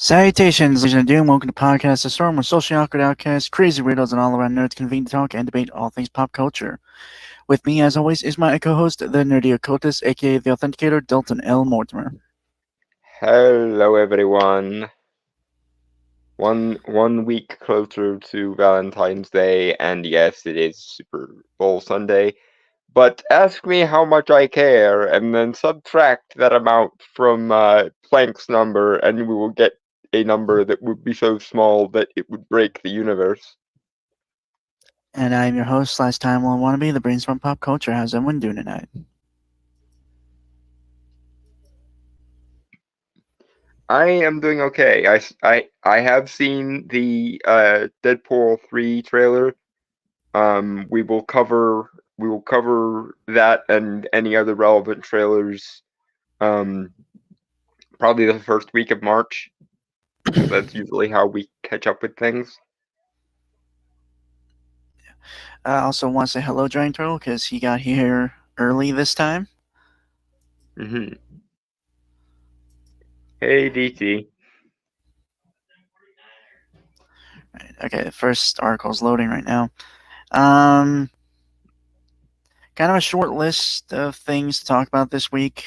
Salutations, ladies and gentlemen. Welcome to Podcast The Storm, where socially awkward outcasts, crazy weirdos, and all around nerds convene to talk and debate all things pop culture. With me, as always, is my co-host, the nerdy occultist, aka the Authenticator, Dalton L. Mortimer. Hello, everyone. One week closer to Valentine's Day, and yes, it is Super Bowl Sunday. But ask me how much I care, and then subtract that amount from Planck's number, and we will get a number that would be so small that it would break the universe. And I'm your host, / Time Will Wannabe, the Brainstorm Pop Culture. How's everyone doing tonight? I am doing okay. I have seen the Deadpool 3 trailer. We will cover that and any other relevant trailers probably the first week of March. That's usually how we catch up with things. I also want to say hello, Giant Turtle, because he got here early this time. Mm-hmm. Hey, DT. Right, okay, the first article's loading right now. Kind of a short list of things to talk about this week,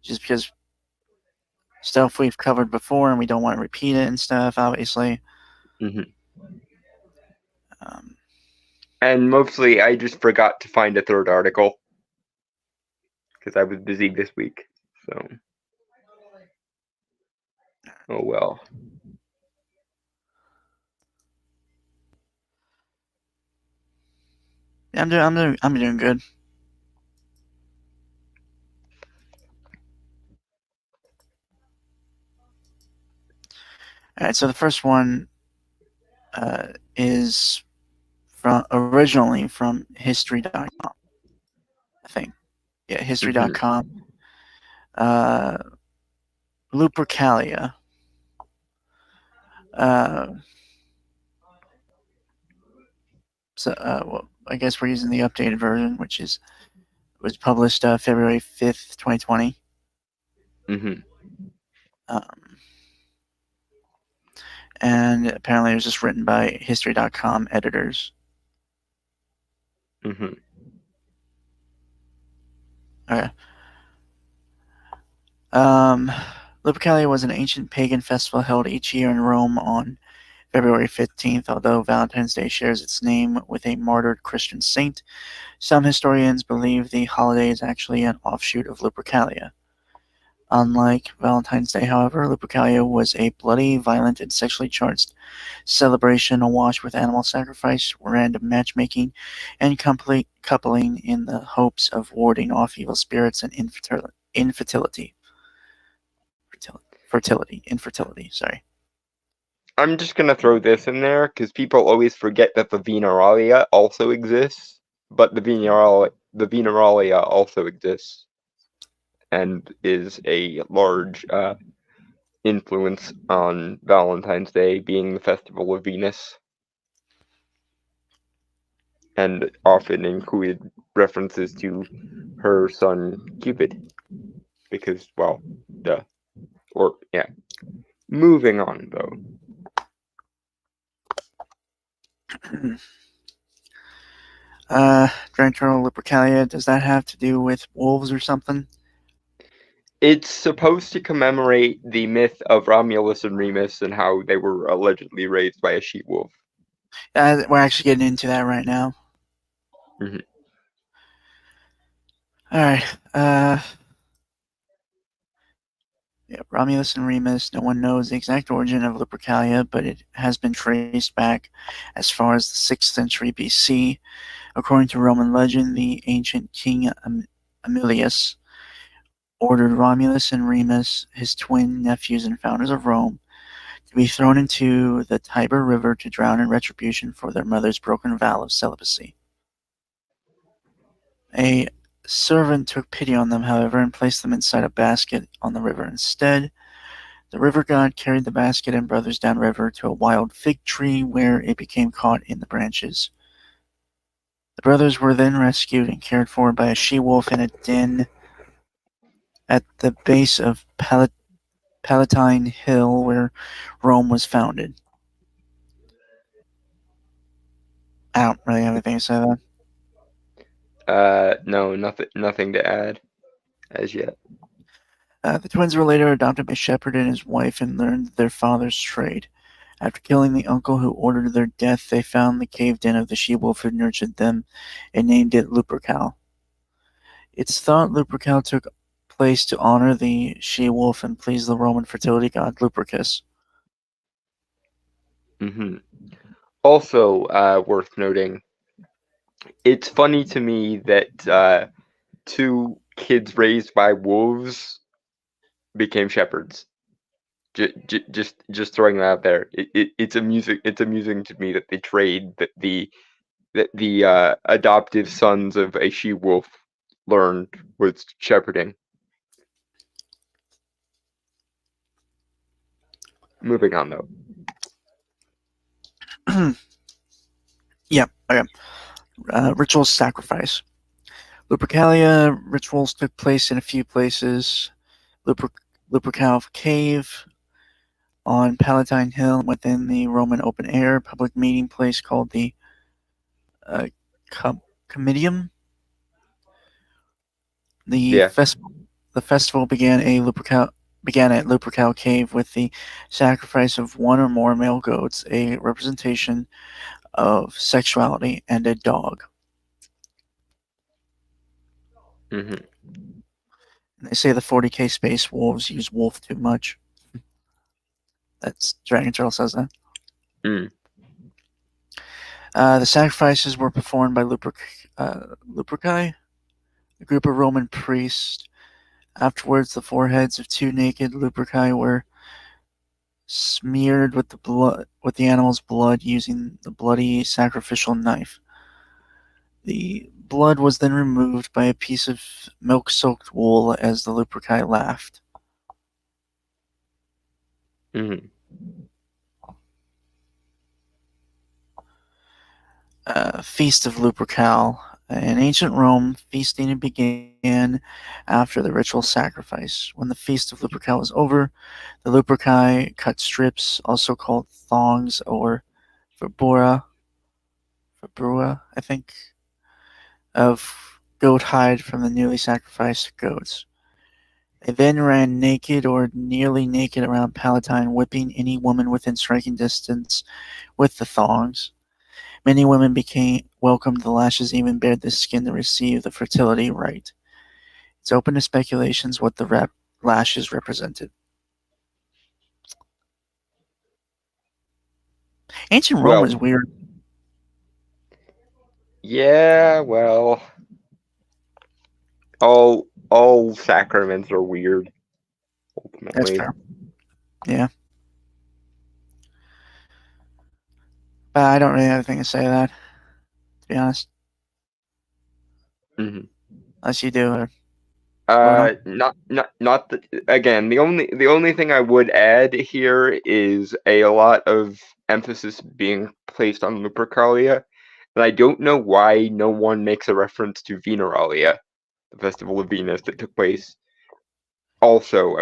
just because stuff we've covered before and we don't want to repeat it and stuff, obviously. Mm-hmm. Um, And mostly, I just forgot to find a third article because I was busy this week. So, oh well. yeah, I'm doing good. All right, so the first one is originally from History.com, I think. Yeah, History.com. Lupercalia. Well, I guess we're using the updated version, which was published February 5th, 2020. Mm-hmm. And apparently it was just written by History.com editors. Mm-hmm. Okay. Lupercalia was an ancient pagan festival held each year in Rome on February 15th. Although Valentine's Day shares its name with a martyred Christian saint, some historians believe the holiday is actually an offshoot of Lupercalia. Unlike Valentine's Day, however, Lupercalia was a bloody, violent, and sexually charged celebration awash with animal sacrifice, random matchmaking, and complete coupling in the hopes of warding off evil spirits and infertility. Sorry. I'm just gonna throw this in there because people always forget that the Veneralia also exists, but the Veneralia also exists and is a large influence on Valentine's Day being the festival of Venus, and often included references to her son Cupid, because, well, duh. Or, yeah. Moving on, though. Giant Turtle Lupercalia, does that have to do with wolves or something? It's supposed to commemorate the myth of Romulus and Remus and how they were allegedly raised by a she-wolf. We're actually getting into that right now. Mm-hmm. Alright, yeah, Romulus and Remus, no one knows the exact origin of Lupercalia, but it has been traced back as far as the 6th century BC. According to Roman legend, the ancient king Aemilius ordered Romulus and Remus, his twin nephews and founders of Rome, to be thrown into the Tiber River to drown in retribution for their mother's broken vow of celibacy. A servant took pity on them, however, and placed them inside a basket on the river instead. The river god carried the basket and brothers downriver to a wild fig tree where it became caught in the branches. The brothers were then rescued and cared for by a she-wolf in a den at the base of Palatine Hill where Rome was founded. I don't really have anything to say to that. No, nothing to add as yet. The twins were later adopted by Shepard and his wife and learned their father's trade. After killing the uncle who ordered their death, they found the cave den of the she-wolf who nurtured them and named it Lupercal. It's thought Lupercal took place to honor the she-wolf and please the Roman fertility god Lupercus. Also, worth noting, it's funny to me that two kids raised by wolves became shepherds. Just throwing that out there. It's amusing. It's amusing to me that they trade that the adoptive sons of a she wolf learned was shepherding. Moving on though. Yeah, okay. Ritual sacrifice. Lupercalia rituals took place in a few places. Lupercal Cave on Palatine Hill within the Roman open air public meeting place called the Comitium. The festival began at Lupercal Cave with the sacrifice of one or more male goats, a representation of sexuality, and a dog. Mm-hmm. They say the 40k Space Wolves use wolf too much. That's Dragon Turtle says that. The sacrifices were performed by Luperci, a group of Roman priests. Afterwards, the foreheads of two naked Luperci were smeared with the animal's blood using the bloody sacrificial knife. The blood was then removed by a piece of milk-soaked wool as the Luperci laughed. Mm-hmm. Feast of Lupercal. In ancient Rome, feasting began after the ritual sacrifice. When the Feast of Lupercal was over, the Luperci cut strips, also called thongs or fibura, I think, of goat hide from the newly sacrificed goats. They then ran naked or nearly naked around Palatine, whipping any woman within striking distance with the thongs. Many women welcomed the lashes, even bared the skin to receive the fertility rite. It's open to speculations what the lashes represented. Ancient Rome was weird. Yeah, well, all sacraments are weird. Ultimately, that's fair. Yeah. But I don't really have anything to say to that, to be honest. Mm-hmm. Unless you do. Not again. The only thing I would add here is a lot of emphasis being placed on Lupercalia, and I don't know why no one makes a reference to Veneralia, the festival of Venus that took place also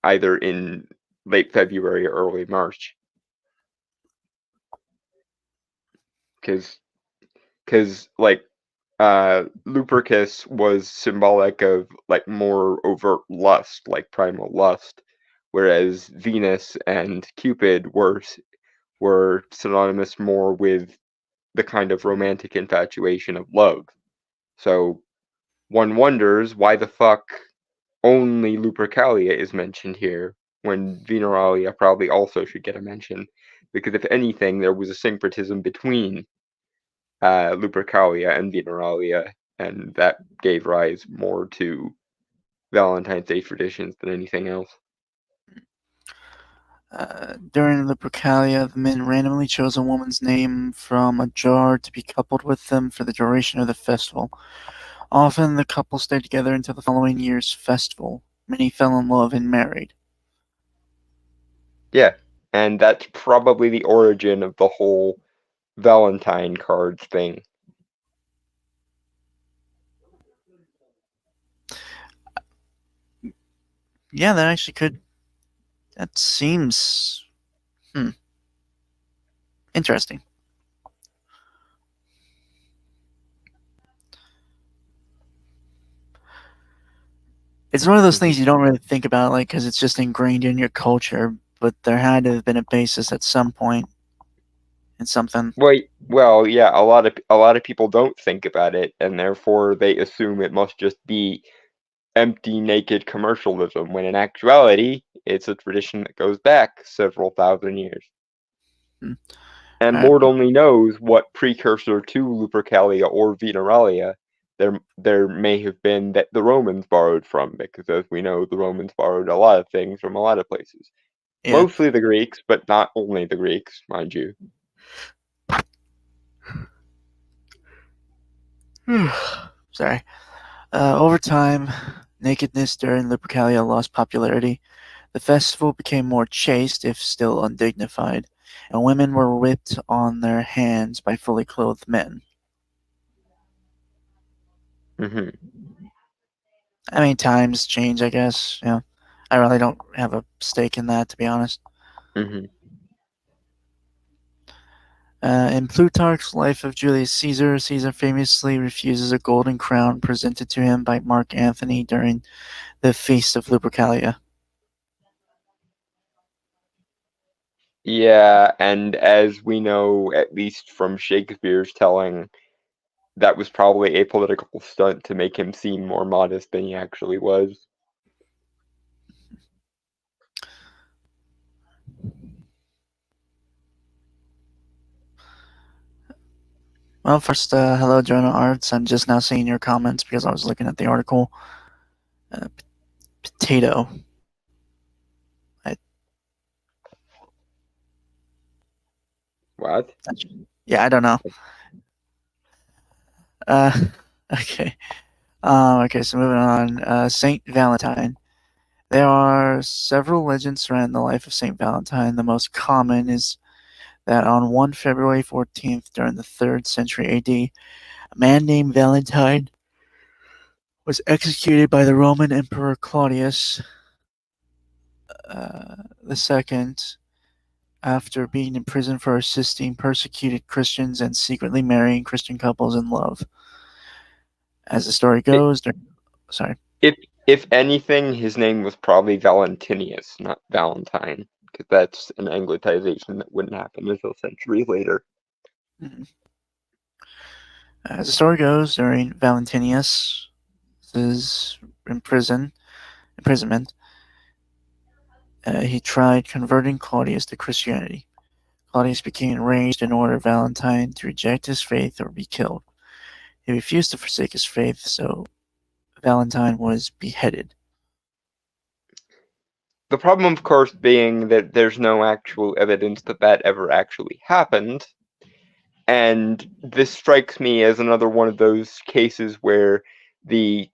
either in late February or early March. Because like Lupercus was symbolic of like more overt lust, like primal lust, whereas Venus and Cupid were synonymous more with the kind of romantic infatuation of love. So one wonders why the fuck only Lupercalia is mentioned here when Veneralia probably also should get a mention, because if anything, there was a syncretism between Lupercalia and Veneralia, and that gave rise more to Valentine's Day traditions than anything else. During Lupercalia, the men randomly chose a woman's name from a jar to be coupled with them for the duration of the festival. Often, the couple stayed together until the following year's festival. Many fell in love and married. Yeah, and that's probably the origin of the whole Valentine cards thing. Yeah, that actually could. That seems interesting. It's one of those Mhm. things you don't really think about, like, because it's just ingrained in your culture. But there had to have been a basis at some point in something. Well, yeah, a lot of people don't think about it, and therefore they assume it must just be empty, naked commercialism, when in actuality, it's a tradition that goes back several thousand years. Hmm. And All right. Lord only knows what precursor to Lupercalia or Veneralia there may have been that the Romans borrowed from, because as we know, the Romans borrowed a lot of things from a lot of places. Yeah. Mostly the Greeks, but not only the Greeks, mind you. Sorry. Over time, nakedness during Lupercalia lost popularity. The festival became more chaste, if still undignified, and women were whipped on their hands by fully clothed men. Hmm. I mean, times change, I guess. Yeah, I really don't have a stake in that, to be honest. Hmm. In Plutarch's Life of Julius Caesar, Caesar famously refuses a golden crown presented to him by Mark Antony during the Feast of Lupercalia. Yeah, and as we know, at least from Shakespeare's telling, that was probably a political stunt to make him seem more modest than he actually was. Well, first, hello, Jonah Arts. I'm just now seeing your comments because I was looking at the article. Uh, potato. I, What? yeah, I don't know. Uh, okay. Okay, so moving on. Saint Valentine. There are several legends surrounding the life of Saint Valentine. The most common is that on 1 February 14th, during the 3rd century AD, a man named Valentine was executed by the Roman Emperor Claudius II after being imprisoned for assisting persecuted Christians and secretly marrying Christian couples in love. As the story I- goes, sorry. If if anything, his name was probably Valentinius, not Valentine, because that's an Anglicization that wouldn't happen until centuries later. Mhm. As the story goes, during Valentinius' imprisonment, he tried converting Claudius to Christianity. Claudius became enraged and ordered Valentine to reject his faith or be killed. He refused to forsake his faith, so Valentine was beheaded. The problem, of course, being that there's no actual evidence that that ever actually happened, and this strikes me as another one of those cases where the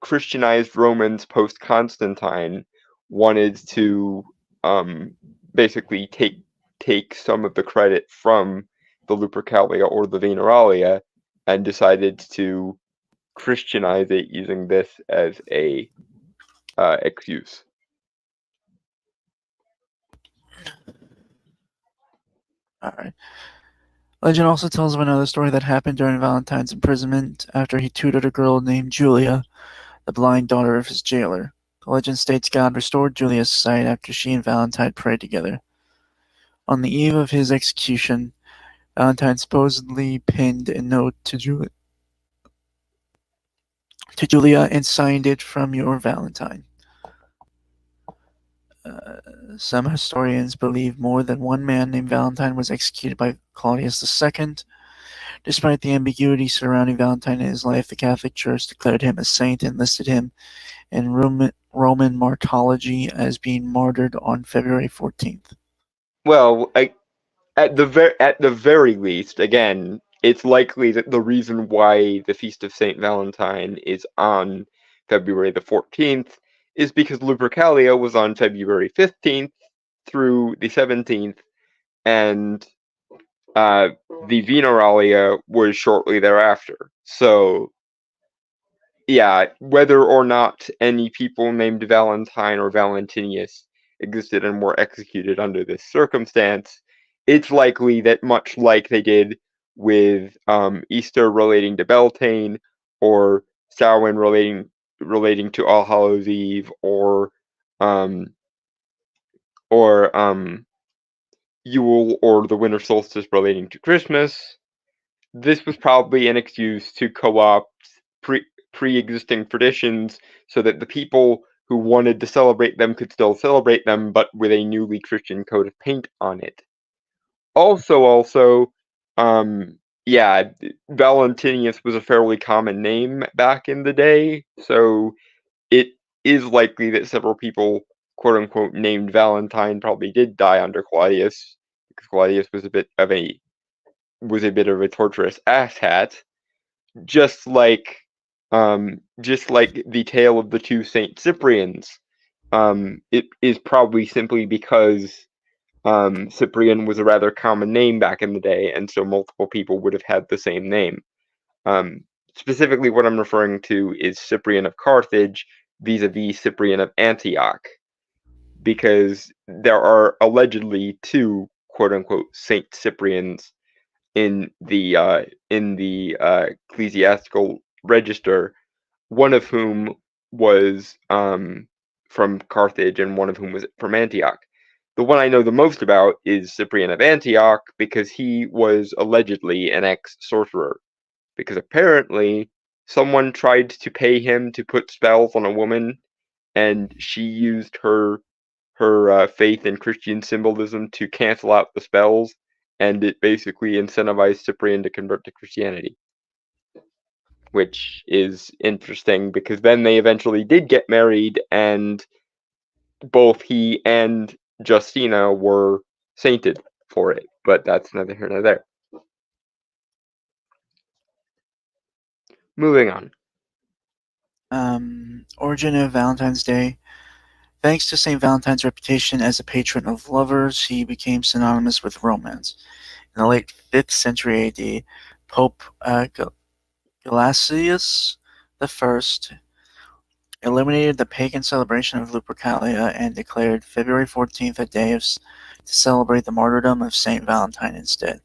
Christianized Romans post Constantine wanted to um, basically take some of the credit from the Lupercalia or the Veneralia and decided to Christianize it using this as a excuse. All right. Legend also tells of another story that happened during Valentine's imprisonment after he tutored a girl named Julia, the blind daughter of his jailer. The legend states God restored Julia's sight after she and Valentine prayed together. On the eve of his execution, Valentine supposedly penned a note to Julia and signed it from your Valentine. Uh, some historians believe more than one man named Valentine was executed by Claudius II Despite the ambiguity surrounding Valentine and his life, the Catholic Church declared him a saint and listed him in Roman martyrology as being martyred on February 14th. Well, at the very least, again, it's likely that the reason why the Feast of Saint Valentine is on February the 14th is because Lupercalia was on February 15th through the 17th, and the Veneralia was shortly thereafter. So, yeah, whether or not any people named Valentine or Valentinius existed and were executed under this circumstance, it's likely that much like they did with Easter relating to Beltane, or Samhain relating to All Hallows Eve, um, or Yule or the winter solstice relating to Christmas, this was probably an excuse to co-opt pre-existing traditions so that the people who wanted to celebrate them could still celebrate them, but with a newly Christian coat of paint on it. Also, yeah, Valentinius was a fairly common name back in the day, so it is likely that several people, quote unquote, named Valentine probably did die under Claudius, because Claudius was a bit of a torturous asshat, just like the tale of the two Saint Cyprians. It is probably simply because Cyprian was a rather common name back in the day, and so multiple people would have had the same name. Specifically, what I'm referring to is Cyprian of Carthage vis-a-vis Cyprian of Antioch, because there are allegedly two quote-unquote Saint Cyprians in the ecclesiastical register, one of whom was from Carthage and one of whom was from Antioch. The one I know the most about is Cyprian of Antioch, because he was allegedly an ex-sorcerer, because apparently someone tried to pay him to put spells on a woman, and she used her faith in Christian symbolism to cancel out the spells, and it basically incentivized Cyprian to convert to Christianity, which is interesting because then they eventually did get married, and both he and Justina were sainted for it, but that's neither here nor there. Moving on. Origin of Valentine's Day. Thanks to St. Valentine's reputation as a patron of lovers, he became synonymous with romance. In the late 5th century AD, Pope Gelasius I eliminated the pagan celebration of Lupercalia and declared February 14th a day to celebrate the martyrdom of St. Valentine instead.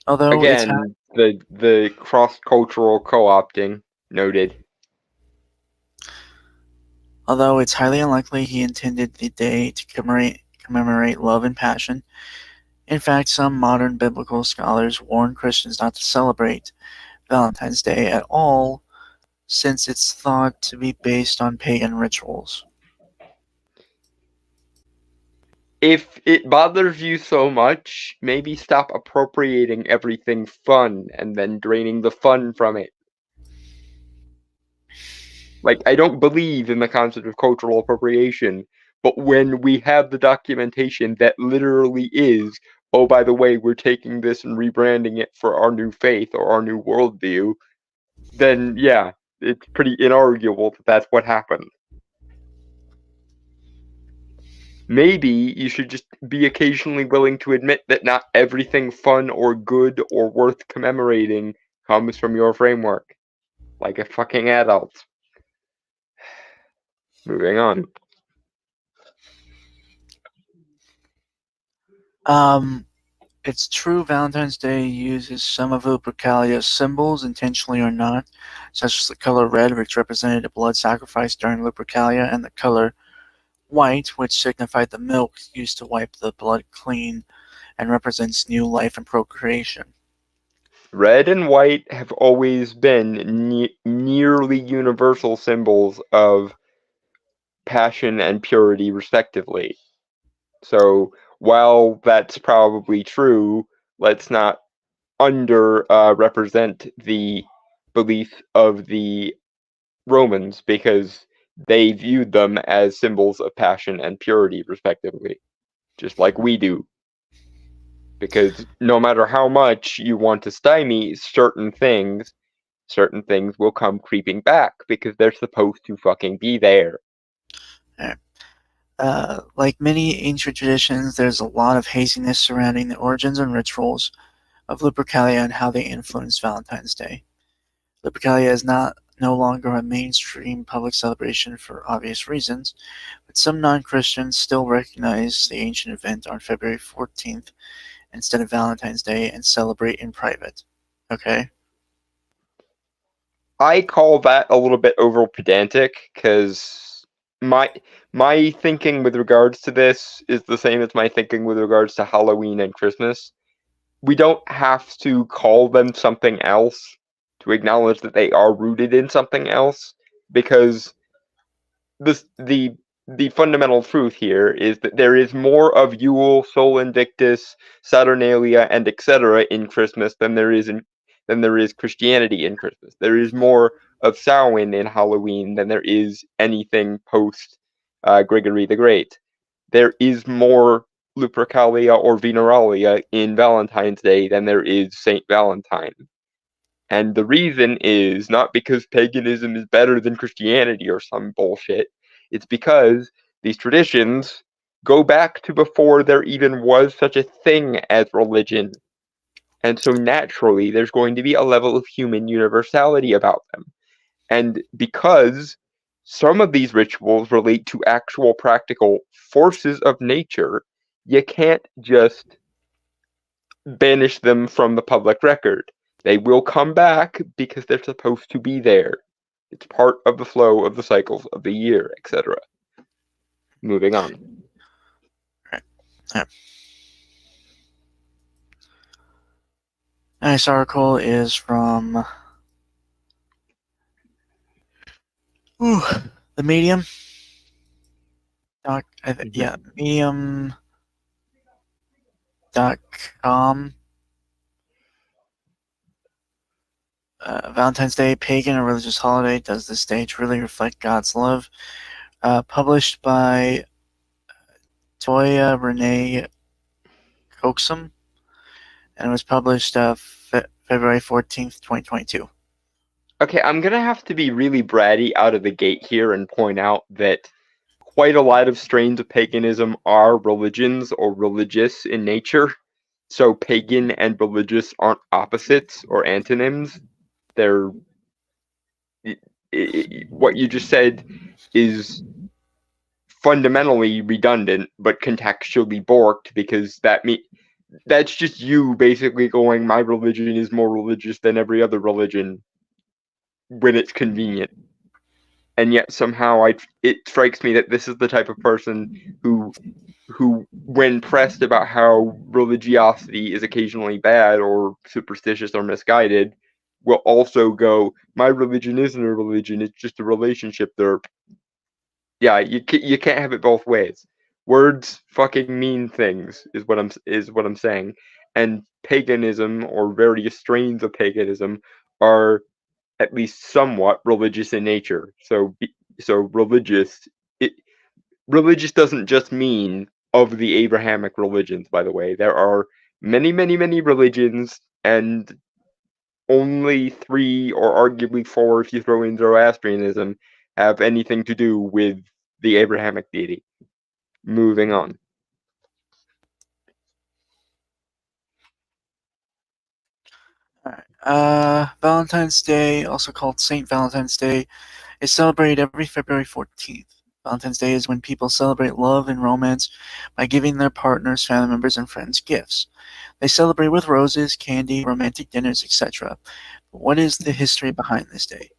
Although Again, the cross-cultural co-opting noted. it's highly unlikely he intended the day to commemorate love and passion. In fact, some modern biblical scholars warn Christians not to celebrate Valentine's Day at all, since it's thought to be based on pagan rituals. If it bothers you so much, maybe stop appropriating everything fun and then draining the fun from it. Like, I don't believe in the concept of cultural appropriation, but when we have the documentation that literally is, oh, by the way, we're taking this and rebranding it for our new faith or our new worldview, then yeah, it's pretty inarguable that that's what happened. Maybe you should just be occasionally willing to admit that not everything fun or good or worth commemorating comes from your framework. Like a fucking adult. Moving on. It's true Valentine's Day uses some of Lupercalia's symbols, intentionally or not, such as the color red, which represented a blood sacrifice during Lupercalia, and the color white, which signified the milk used to wipe the blood clean and represents new life and procreation. Red and white have always been nearly universal symbols of passion and purity, respectively. So, while that's probably true, let's not represent the belief of the Romans because they viewed them as symbols of passion and purity, respectively, just like we do. Because no matter how much you want to stymie certain things will come creeping back because they're supposed to fucking be there. Like many ancient traditions, there's a lot of haziness surrounding the origins and rituals of Lupercalia and how they influence Valentine's Day. Lupercalia is no longer a mainstream public celebration for obvious reasons, but some non-Christians still recognize the ancient event on February 14th instead of Valentine's Day and celebrate in private. Okay? I call that a little bit over pedantic because my thinking with regards to this is the same as my thinking with regards to Halloween and Christmas. We don't have to call them something else to acknowledge that they are rooted in something else, because the fundamental truth here is that there is more of Yule, Sol Invictus, Saturnalia, and etc. in Christmas than there is Christianity in Christmas. There is more of Samhain in Halloween than there is anything post Gregory the Great. There is more Lupercalia or Veneralia in Valentine's Day than there is Saint Valentine. And the reason is not because paganism is better than Christianity or some bullshit. It's because these traditions go back to before there even was such a thing as religion. And so naturally, there's going to be a level of human universality about them. And because some of these rituals relate to actual practical forces of nature, you can't just banish them from the public record. They will come back because they're supposed to be there. It's part of the flow of the cycles of the year, etc. Moving on. Right. Yeah. Next article is from the Medium. Medium.com. Valentine's Day, pagan or religious holiday, does this day truly reflect God's love? Published by Toya Renee Coxum, and it was published February 14th, 2022. Okay, I'm gonna have to be really bratty out of the gate here and point out that quite a lot of strains of paganism are religions or religious in nature. So pagan and religious aren't opposites or antonyms. They're what you just said is fundamentally redundant, but contextually borked, because that's just you basically going, my religion is more religious than every other religion when it's convenient. And yet somehow it strikes me that this is the type of person who when pressed about how religiosity is occasionally bad or superstitious or misguided, will also go, my religion isn't a religion, it's just a relationship derp. Yeah, you can't have it both ways. Words fucking mean things is what I'm saying. And paganism or various strains of paganism are at least somewhat religious in nature. So religious religious doesn't just mean of the Abrahamic religions, by the way. There are many, many, many religions, and only 3 or arguably 4 if you throw in Zoroastrianism have anything to do with the Abrahamic deity. Moving on. Valentine's Day, also called St. Valentine's Day, is celebrated every February 14th. Valentine's Day is when people celebrate love and romance by giving their partners, family members, and friends gifts. They celebrate with roses, candy, romantic dinners, etc. But what is the history behind this day?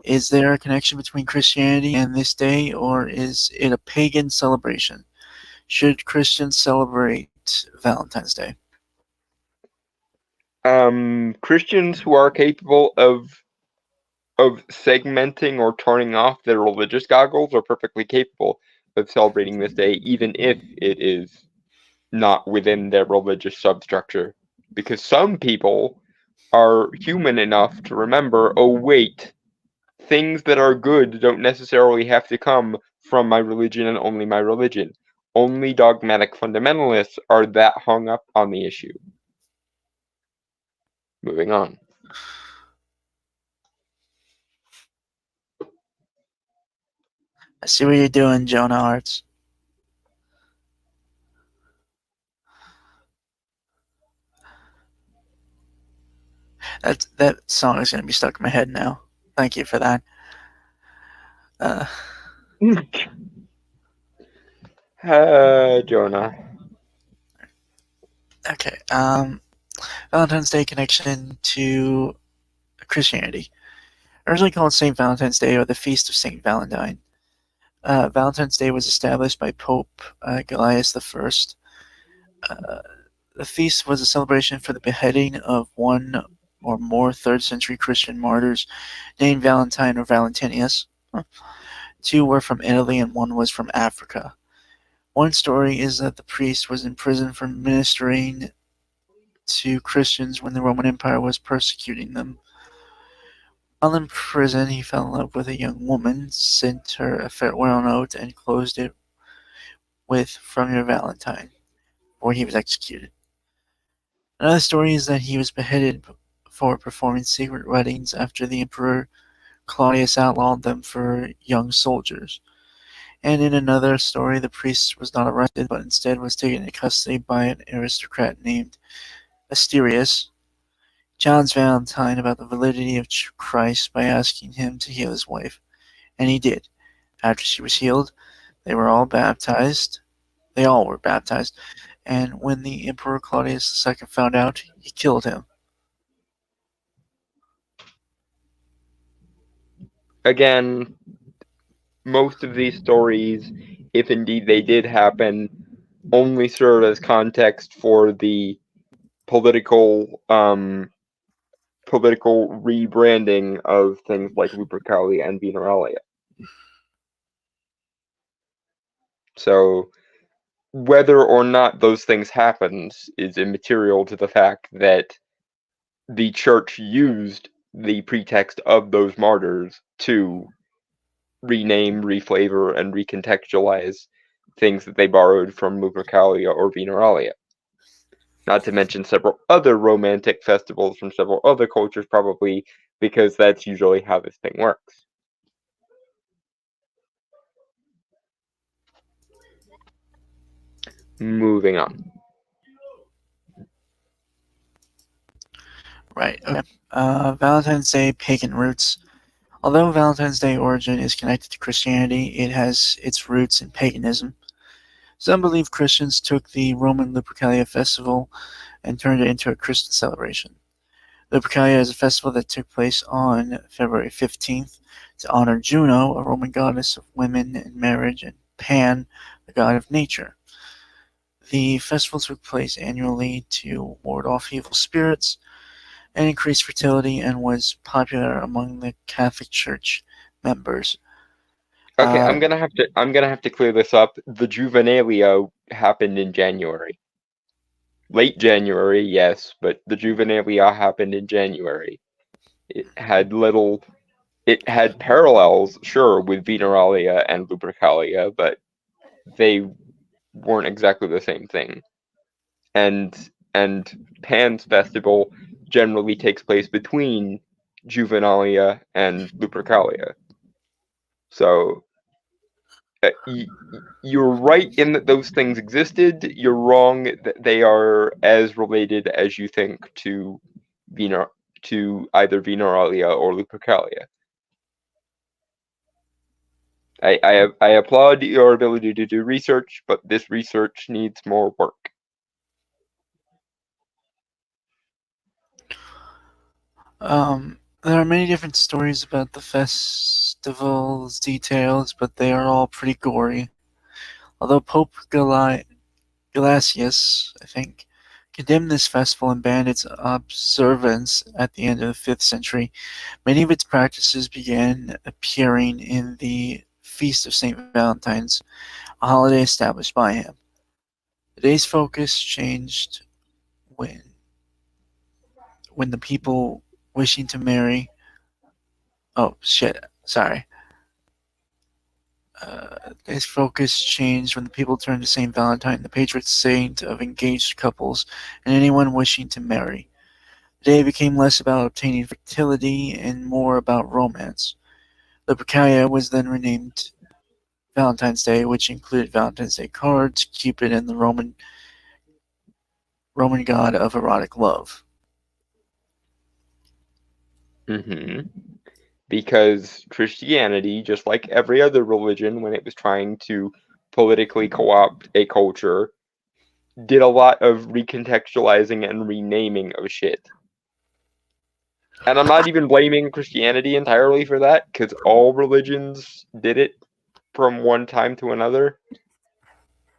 Is there a connection between Christianity and this day, or is it a pagan celebration? Should Christians celebrate Valentine's Day? Christians who are capable of segmenting or turning off their religious goggles are perfectly capable of celebrating this day, even if it is not within their religious substructure. because some people are human enough to remember, oh wait, things that are good don't necessarily have to come from my religion and only my religion. Only dogmatic fundamentalists are that hung up on the issue. Moving on. I see what you're doing, Jonah Arts. That song is going to be stuck in my head now. Thank you for that. Jonah. Okay. Valentine's Day connection to Christianity. Originally called St. Valentine's Day or the Feast of St. Valentine. Valentine's Day was established by Pope Gaius I. The feast was a celebration for the beheading of one or more 3rd century Christian martyrs named Valentine or Valentinius. Two were from Italy and one was from Africa. One story is that the priest was in prison for ministering to Christians when the Roman Empire was persecuting them. While in prison, he fell in love with a young woman, sent her a farewell note, and closed it with "From your Valentine," before he was executed. Another story is that he was beheaded for performing secret weddings after the Emperor Claudius outlawed them for young soldiers. And in another story, the priest was not arrested, but instead was taken into custody by an aristocrat named Asterius. Challenged Valentine about the validity of Christ by asking him to heal his wife, and he did. After she was healed, they were all baptized. They all were baptized, and when the Emperor Claudius II found out, he killed him. Again, most of these stories, if indeed they did happen, only serve as context for the political rebranding of things like Lupercalia and Veneralia. So whether or not those things happened is immaterial to the fact that the church used the pretext of those martyrs to rename, reflavor, and recontextualize things that they borrowed from Lupercalia or Veneralia. Not to mention several other romantic festivals from several other cultures, probably, because that's usually how this thing works. Moving on. Right, okay. Valentine's Day pagan roots. Although Valentine's Day origin is connected to Christianity, it has its roots in paganism. Some believe Christians took the Roman Lupercalia festival and turned it into a Christian celebration. Lupercalia is a festival that took place on February 15th to honor Juno, a Roman goddess of women and marriage, and Pan, the god of nature. The festival took place annually to ward off evil spirits and increase fertility, and was popular among the Catholic Church members. Okay, I'm gonna have to clear this up. The Juvenalia happened in January. Late January, yes, but the Juvenalia happened in January. It had parallels, sure, with Veneralia and Lupercalia, but they weren't exactly the same thing. And Pan's festival generally takes place between Juvenalia and Lupercalia. So you're right in that those things existed. You're wrong that they are as related as you think to either Veneralia or Lupercalia. I applaud your ability to do research, but this research needs more work. There are many different stories about the festival's details, but they are all pretty gory. Although Pope Gelasius, I think, condemned this festival and banned its observance at the end of the 5th century, many of its practices began appearing in the Feast of St. Valentine's, a holiday established by him. The day's focus changed when when the people wishing to marry. Oh shit! Sorry. His focus changed when the people turned to Saint Valentine, the patron saint of engaged couples and anyone wishing to marry. The day became less about obtaining fertility and more about romance. Lupercalia was then renamed Valentine's Day, which included Valentine's Day cards, Cupid, and the Roman god of erotic love. Hmm. Because Christianity, just like every other religion when it was trying to politically co-opt a culture, did a lot of recontextualizing and renaming of shit. And I'm not even blaming Christianity entirely for that, because all religions did it from one time to another.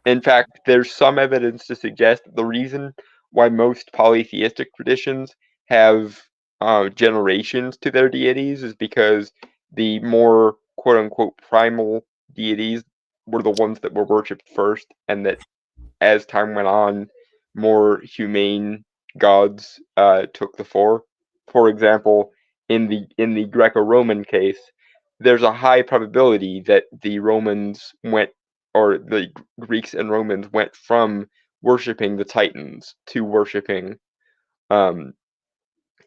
In fact, there's some evidence to suggest that the reason why most polytheistic traditions have generations to their deities is because the more quote unquote primal deities were the ones that were worshipped first, and that as time went on, more humane gods took the fore. For example, in the Greco-Roman case, there's a high probability that the Romans went, or the Greeks and Romans went from worshiping the Titans um,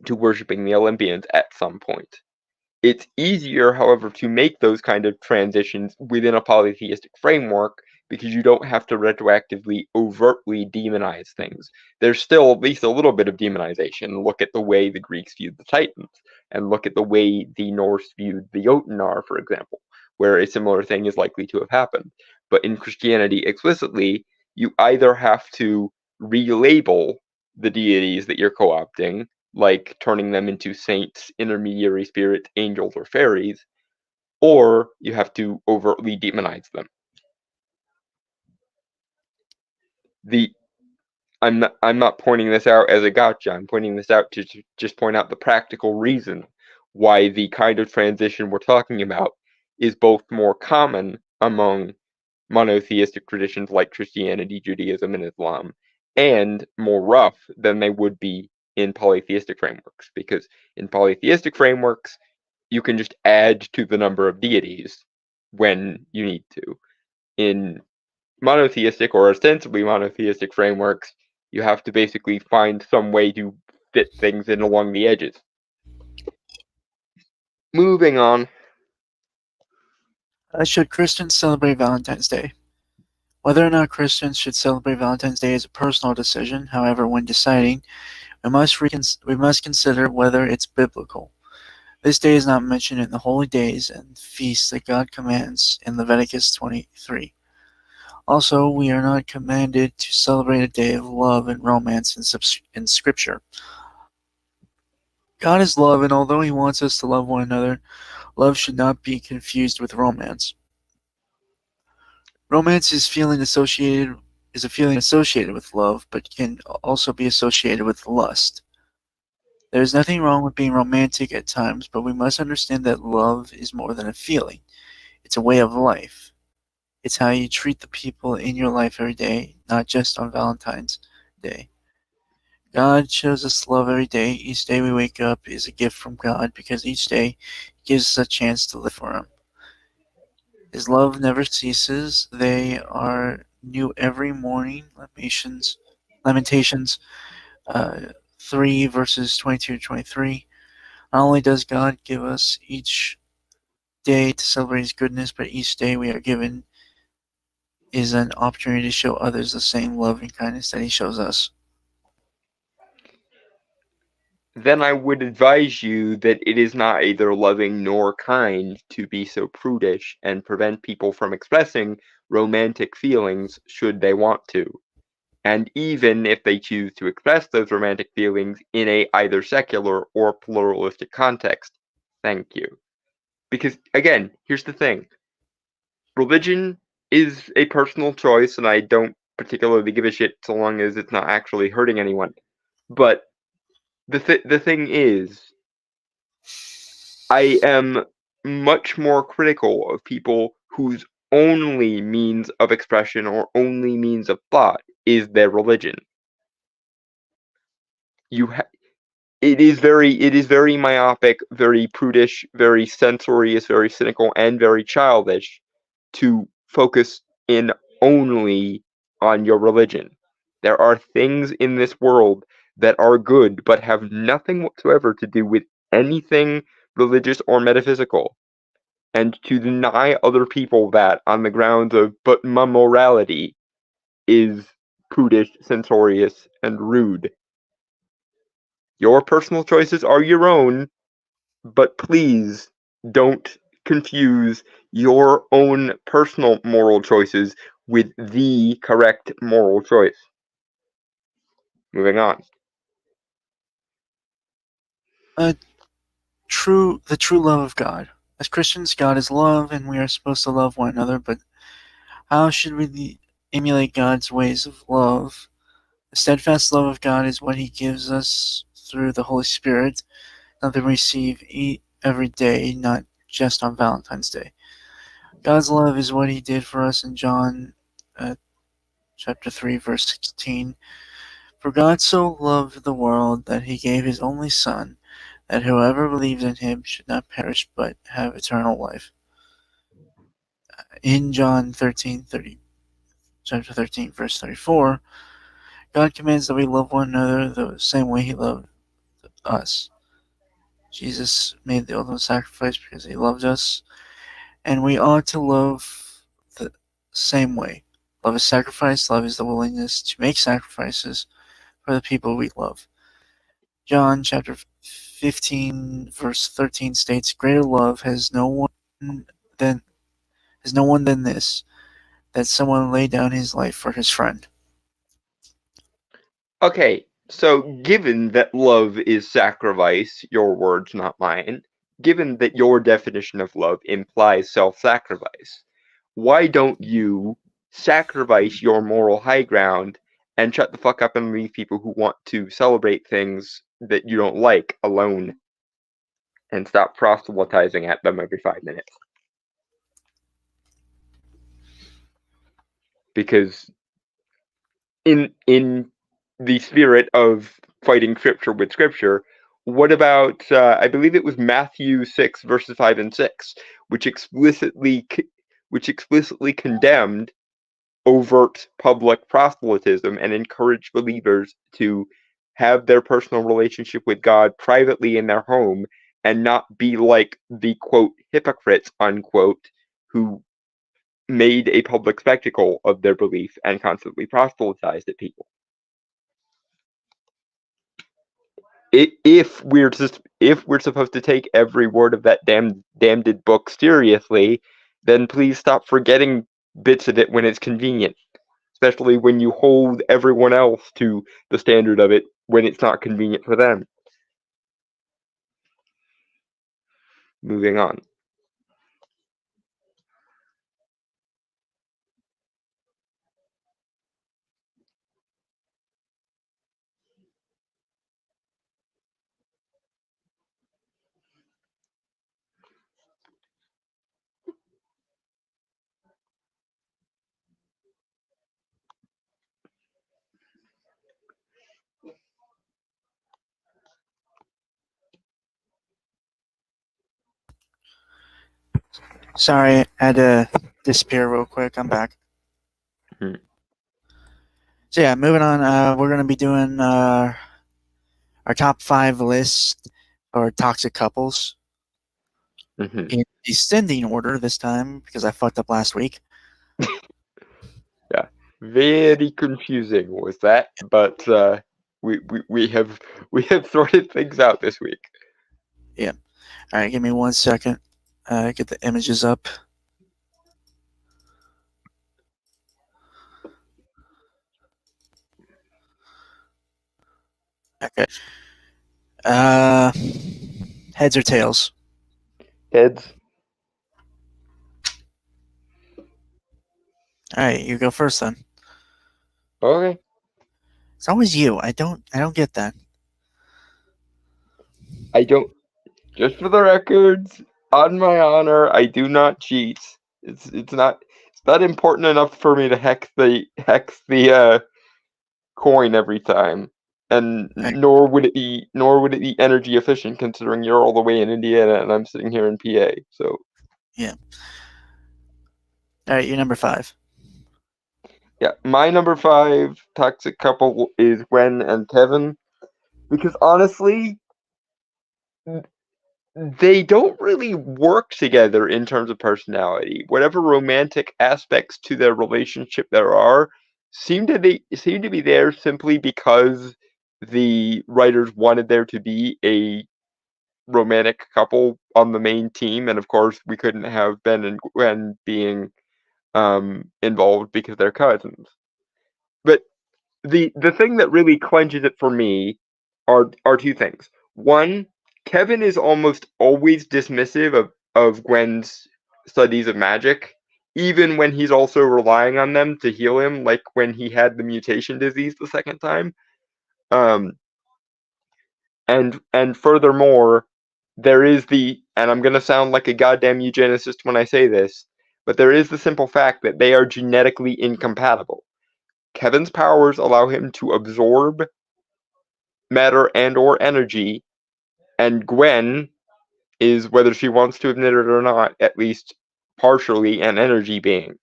to worshiping the Olympians at some point. It's easier, however, to make those kind of transitions within a polytheistic framework because you don't have to retroactively overtly demonize things. There's still at least a little bit of demonization. Look at the way the Greeks viewed the Titans, and look at the way the Norse viewed the Jotunar, for example, where a similar thing is likely to have happened. But in Christianity explicitly, you either have to relabel the deities that you're co-opting, like turning them into saints, intermediary spirits, angels, or fairies, or you have to overtly demonize them. I'm not pointing this out as a gotcha. I'm pointing this out to just point out the practical reason why the kind of transition we're talking about is both more common among monotheistic traditions like Christianity, Judaism, and Islam, and more rough than they would be in polytheistic frameworks. Because in polytheistic frameworks, you can just add to the number of deities when you need to. In monotheistic or ostensibly monotheistic frameworks, you have to basically find some way to fit things in along the edges. Moving on. Should Christians celebrate Valentine's Day? Whether or not Christians should celebrate Valentine's Day is a personal decision. However, when deciding, we must consider whether it's biblical. This day is not mentioned in the holy days and feasts that God commands in Leviticus 23. Also, we are not commanded to celebrate a day of love and romance in Scripture. God is love, and although He wants us to love one another, love should not be confused with romance. Romance is a feeling associated with love, but can also be associated with lust. There is nothing wrong with being romantic at times, but we must understand that love is more than a feeling. It's a way of life. It's how you treat the people in your life every day, not just on Valentine's Day. God shows us love every day. Each day we wake up is a gift from God because each day gives us a chance to live for Him. His love never ceases. They are new every morning. Lamentations 3 verses 22 to 23. Not only does God give us each day to celebrate His goodness, but each day we are given is an opportunity to show others the same love and kindness that He shows us. Then I would advise you that it is not either loving nor kind to be so prudish and prevent people from expressing romantic feelings should they want to. And even if they choose to express those romantic feelings in a either secular or pluralistic context. Thank you. Because again, here's the thing. Religion is a personal choice, and I don't particularly give a shit so long as it's not actually hurting anyone. But the thing is, I am much more critical of people whose only means of expression or only means of thought is their religion. it is very myopic, very prudish, very censorious, very cynical, and very childish to focus in only on your religion. There are things in this world that are good but have nothing whatsoever to do with anything religious or metaphysical. And to deny other people that on the grounds of, but my morality, is prudish, censorious, and rude. Your personal choices are your own, but please don't confuse your own personal moral choices with the correct moral choice. Moving on. The true love of God. As Christians, God is love, and we are supposed to love one another. But how should we emulate God's ways of love? The steadfast love of God is what He gives us through the Holy Spirit, something we receive every day, not just on Valentine's Day. God's love is what He did for us in John chapter 3, verse 16. For God so loved the world that He gave His only Son, that whoever believes in Him should not perish but have eternal life. In John 13:30, chapter 13, verse 34, God commands that we love one another the same way He loved us. Jesus made the ultimate sacrifice because He loved us, and we ought to love the same way. Love is sacrifice. Love is the willingness to make sacrifices for the people we love. John chapter 15, verse 13 states, "Greater love has no one than this, that someone lay down his life for his friend." Okay, so given that love is sacrifice, your words, not mine, given that your definition of love implies self-sacrifice, why don't you sacrifice your moral high ground and shut the fuck up and leave people who want to celebrate things that you don't like alone and stop proselytizing at them every 5 minutes? Because in the spirit of fighting scripture with scripture, what about I believe it was Matthew 6 verses 5 and 6, which explicitly condemned overt public proselytism and encouraged believers to have their personal relationship with God privately in their home and not be like the quote hypocrites unquote who made a public spectacle of their belief and constantly proselytized at people. If we're supposed to take every word of that damned book seriously, then please stop forgetting bits of it when it's convenient, especially when you hold everyone else to the standard of it when it's not convenient for them. Moving on. Sorry, I had to disappear real quick. I'm back. Hmm. So yeah, moving on. We're gonna be doing our top 5 list for toxic couples in descending order this time because I fucked up last week. Yeah, very confusing was that, but we have sorted things out this week. Yeah. All right, give me 1 second. Get the images up. Okay. Heads or tails? Heads. All right, you go first then. Okay. It's always you. I don't get that. I don't. Just for the records, on my honor, I do not cheat. It's not important enough for me to hex the coin every time. and Right. nor would it be energy efficient considering you're all the way in Indiana and I'm sitting here in PA. So Yeah. All right, you're number 5. yeah, my number 5 toxic couple is Gwen and Kevin because honestly, they don't really work together in terms of personality. Whatever romantic aspects to their relationship there are seem to be there simply because the writers wanted there to be a romantic couple on the main team, and of course we couldn't have Ben and Gwen being involved because they're cousins. But the thing that really clenches it for me are two things. One, Kevin is almost always dismissive of Gwen's studies of magic, even when he's also relying on them to heal him, like when he had the mutation disease the second time. Um, and furthermore, there is and I'm gonna sound like a goddamn eugenicist when I say this, but there is the simple fact that they are genetically incompatible. Kevin's powers allow him to absorb matter and or energy, and Gwen is, whether she wants to admit it or not, at least partially an energy being,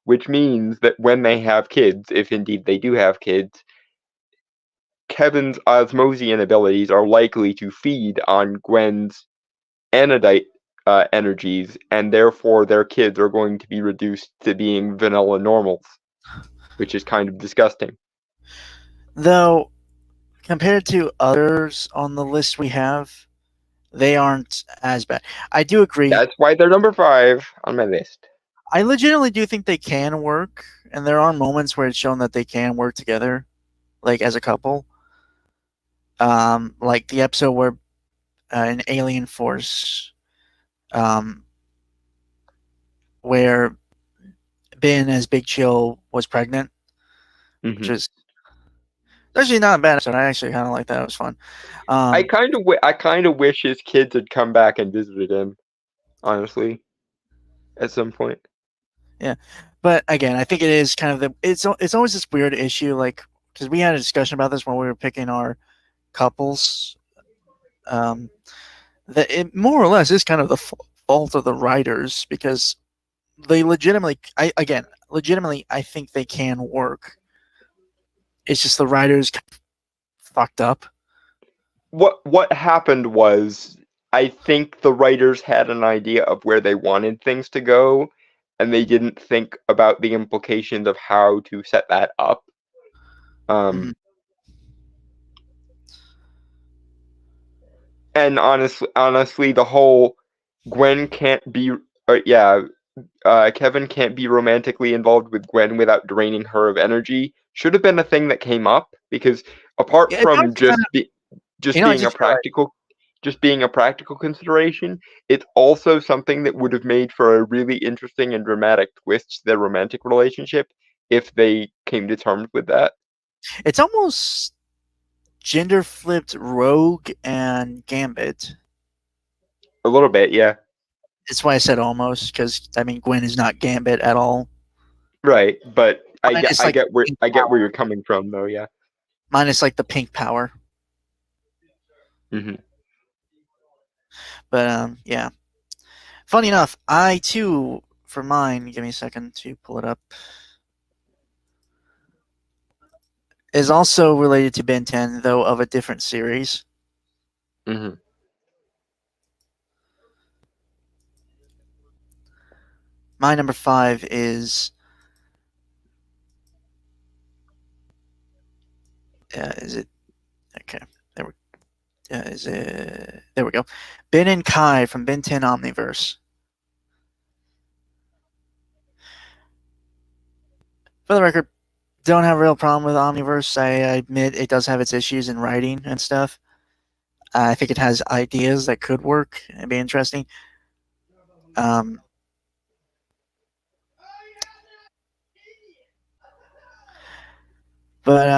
which means that when they have kids, if indeed they do have kids, Kevin's Osmosian abilities are likely to feed on Gwen's Anodite energies, and therefore their kids are going to be reduced to being vanilla normals, which is kind of disgusting. Though, compared to others on the list we have, they aren't as bad. I do agree. That's why they're number 5 on my list. I legitimately do think they can work, and there are moments where it's shown that they can work together, like as a couple. Like the episode where an alien force, um, where Ben as Big Chill was pregnant, which Hmm. is actually not a bad episode. I actually kind of like that. It was fun. I Um, kind of wish his kids had come back and visited him, honestly, at some point. yeah, but again, I think it is kind of it's always this weird issue, like because we had a discussion about this when we were picking our couples. Um, that it more or less is kind of the fault of the writers because they legitimately, I think they can work. It's just the writers fucked up. What happened was, I think the writers had an idea of where they wanted things to go, and they didn't think about the implications of how to set that up. Mm. Um, and honestly, the whole Gwen can't be, yeah, Kevin can't be romantically involved with Gwen without draining her of energy should have been a thing that came up because apart Yeah, it from actually kind of, just being a I think you're right. practical consideration, it's also something that would have made for a really interesting and dramatic twist to their romantic relationship if they came to terms with that. It's almost gender flipped Rogue and Gambit. A little bit, yeah. That's why I said almost because I mean Gwen is not Gambit at all. Right, but Minus like the pink I get where you're power. coming from though, yeah. Minus like the pink power. Hmm. But yeah. Funny enough, I too, for mine, give me a second to pull it up, is also related to Ben 10, though of a different series. Hmm. My number 5 is it okay? There we is it there we go. Ben and Kai from Ben 10 Omniverse. For the record, don't have a real problem with Omniverse. I admit it does have its issues in writing and stuff. I think it has ideas that could work and be interesting. Um, but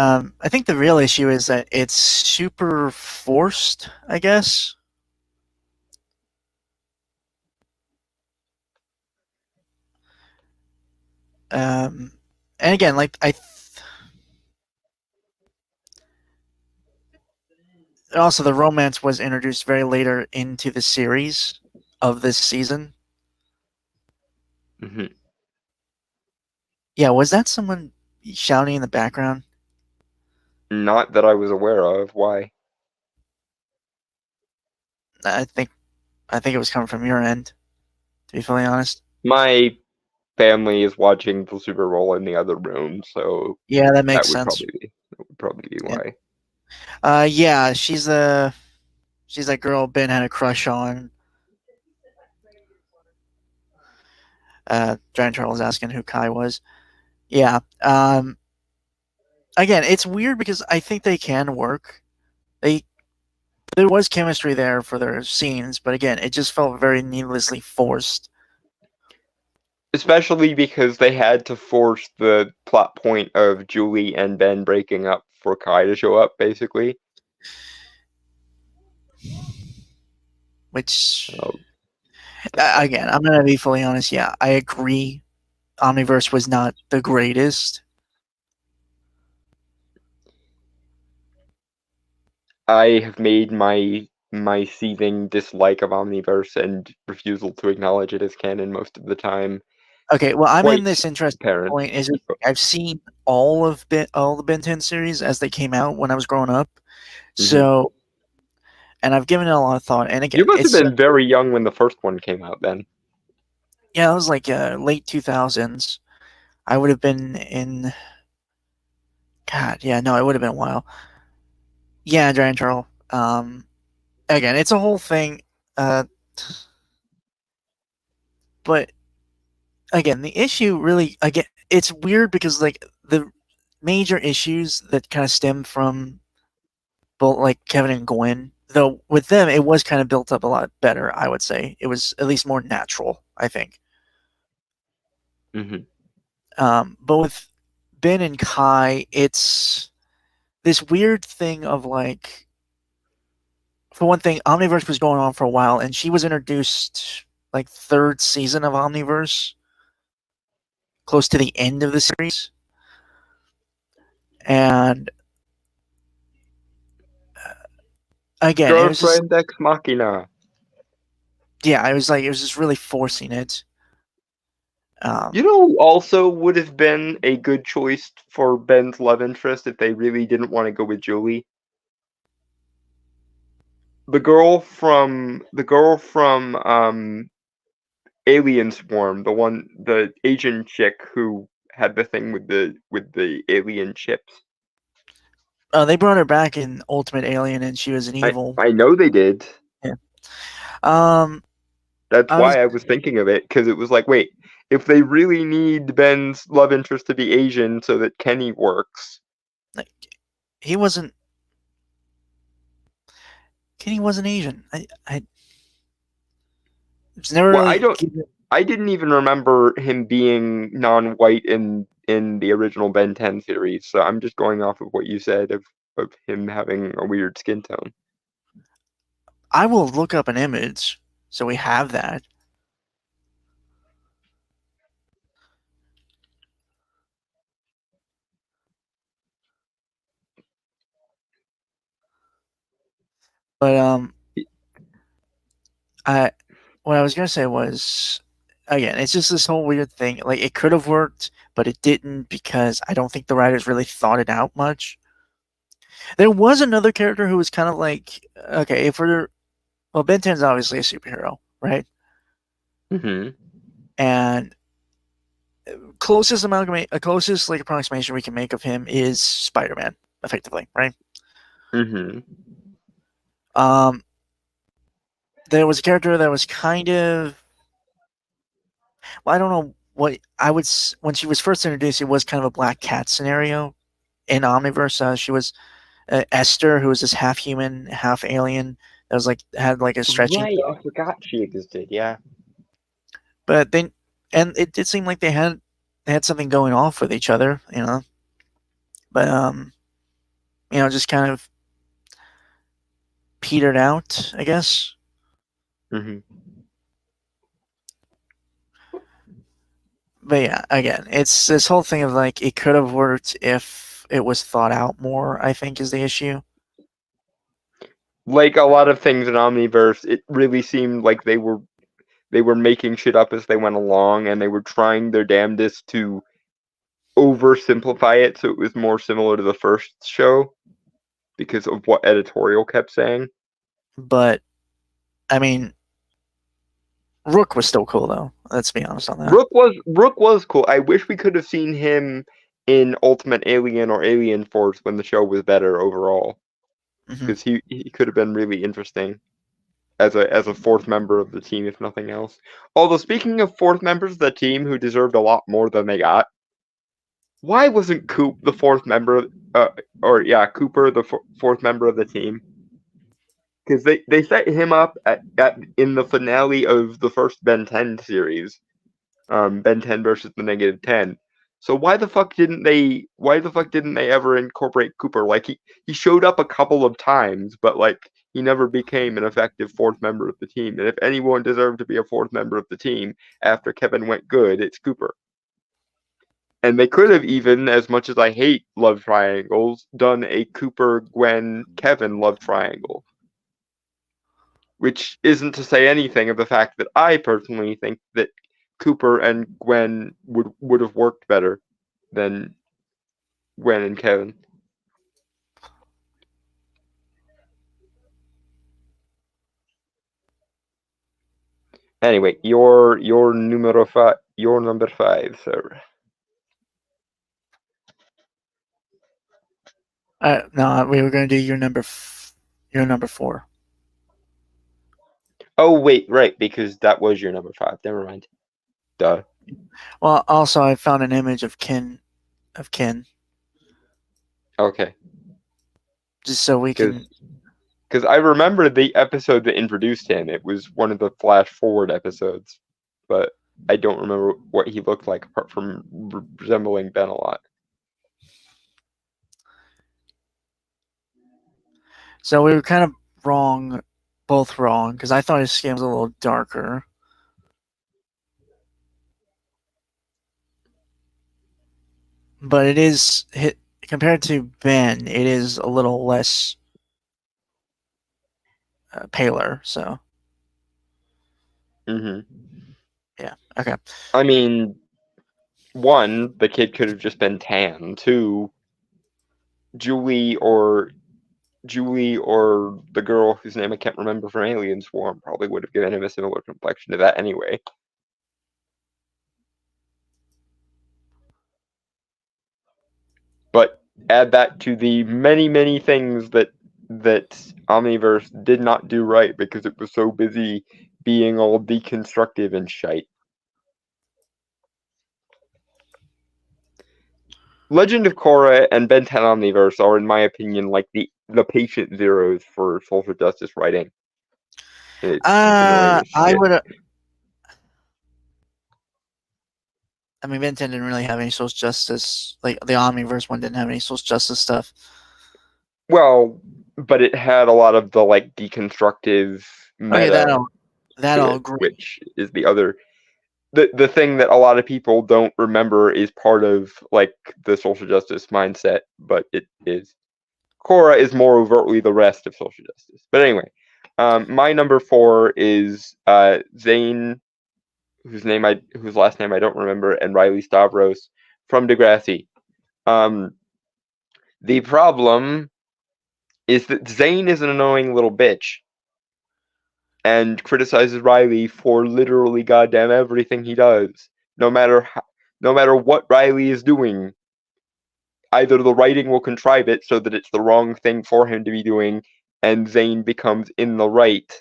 I think the real issue is that it's super forced, I guess. Um, and again, like Also, the romance was introduced very later into the series of this season. Hmm. Yeah, was that someone shouting in the background? Not that I was aware of. Why? I think it was coming from your end. To be fully honest. My family is watching the Super Bowl in the other room, so Yeah, that that makes would sense. probably be Yeah. why. Yeah, she's that girl Ben had a crush on. Giant Turtle was asking who Kai was. Yeah. Again, it's weird because I think they can work. They There was chemistry there for their scenes, but again, it just felt very needlessly forced. Especially because they had to force the plot point of Julie and Ben breaking up for Kai to show up, basically. Which, Oh, again, I'm gonna be fully honest. Yeah, I agree. Omniverse was not the greatest. I have made my seething dislike of Omniverse and refusal to acknowledge it as canon most of the time Okay, well, I'm in quite this interesting apparent. point. Is just, I've seen all the Ben 10 series as they came out when I was growing up. Hmm. So, and I've given it a lot of thought. And You again, must have it's been very young when the first one came out then. yeah, it was like late 2000s. I would have been in. God, yeah, no, it would have been a while. Yeah, Giant Turtle. Again, it's a whole thing. Uh, but again, the issue really, again, it's weird because like the major issues that kind of stem from both like Kevin and Gwen, though with them it was kind of built up a lot better. I would say it was at least more natural. I think. Hmm. But with Ben and Kai, it's this weird thing of like, for one thing, Omniverse was going on for a while, and she was introduced like third season of Omniverse, close to the end of the series, and again, it was just Girlfriend ex machina. yeah, it was just really forcing it. You Um, know who also would have been a good choice for Ben's love interest if they really didn't want to go with Julie? The girl from Alien Swarm, the Asian chick who had the thing with the alien chips. they brought her back in Ultimate Alien, and she was an I evil. I know they did. Yeah. Um, That's I was why I was thinking of it because it was like, wait, if they really need Ben's love interest to be Asian so that Kenny works. like, he wasn't. Kenny wasn't Asian. I was never Well, really given. I didn't even remember him being non-white in the original Ben 10 series, so I'm just going off of what you said of him having a weird skin tone. I will look up an image, so we have that. But I what I was gonna say was, again, it's just this whole weird thing. Like it could have worked, but it didn't because I don't think the writers really thought it out much. There was another character who was kind of like, okay, if we're well, Ben 10's obviously a superhero, right? Hmm. And closest like approximation we can make of him is Spider-Man, effectively, right? Hmm. Um, there was a character that was kind of, well, I don't know what I would when she was first introduced, it was kind of a Black Cat scenario in Omniverse. She was Esther, who was this half human, half alien. That was like had like a stretching Right, I ability. forgot she existed. Yeah. But they and it did seem like they had something going off with each other, you know. But just kind of petered out, I guess. Hmm. But yeah, again, it's this whole thing of like it could have worked if it was thought out more. I think is the issue. like a lot of things in Omniverse, it really seemed like they were making shit up as they went along, and they were trying their damnedest to oversimplify it so it was more similar to the first show because of what editorial kept saying. But I mean, Rook was still cool though. Let's be honest on that. Rook was cool. I wish we could have seen him in Ultimate Alien or Alien Force when the show was better overall, because he could have been really interesting as a fourth member of the team, if nothing else. Although, speaking of fourth members of the team who deserved a lot more than they got, why wasn't Coop the fourth member? Cooper the fourth member of the team? Because they set him up in the finale of the first Ben 10 series, Ben 10 versus the Negative 10. So why the fuck didn't they ever incorporate Cooper? Like he showed up a couple of times, but like he never became an effective fourth member of the team. And if anyone deserved to be a fourth member of the team after Kevin went good, it's Cooper. And they could have even, as much as I hate love triangles, done a Cooper, Gwen, Kevin love triangle. Which isn't to say anything of the fact that I personally think that Cooper and Gwen would have worked better than Gwen and Kevin. Anyway, your number 5, sir. No, we were going to do your number 4. Oh wait, right, because that was your number 5. Never mind. Duh. Well, also I found an image of Ken. Okay. Just so we can. Because I remember the episode that introduced him. It was one of the Flash Forward episodes, but I don't remember what he looked like apart from resembling Ben a lot. So we were kind of both wrong, because I thought his skin was a little darker. But it is, compared to Ben, it is a little less paler, so. Yeah, okay. I mean, 1, the kid could have just been tan. 2, Julie or the girl whose name I can't remember from Alien Swarm probably would have given him a similar complexion to that anyway. But add that to the many, many things that Omniverse did not do right because it was so busy being all deconstructive and shite. Legend of Korra and Ben 10 Omniverse are, in my opinion, like the patient zeros for social justice writing. I would. I mean, Ben 10 didn't really have any social justice. Like the Omniverse one didn't have any social justice stuff. Well, but it had a lot of the like deconstructive meta. That'll agree. Which is the other. The thing that a lot of people don't remember is part of like the social justice mindset, but it is. Korra is more overtly the rest of social justice. But anyway, my number 4 is Zane, whose last name I don't remember, and Riley Stavros from Degrassi. The problem is that Zane is an annoying little bitch and criticizes Riley for literally goddamn everything he does. No matter what Riley is doing, either the writing will contrive it so that it's the wrong thing for him to be doing, and Zane becomes in the right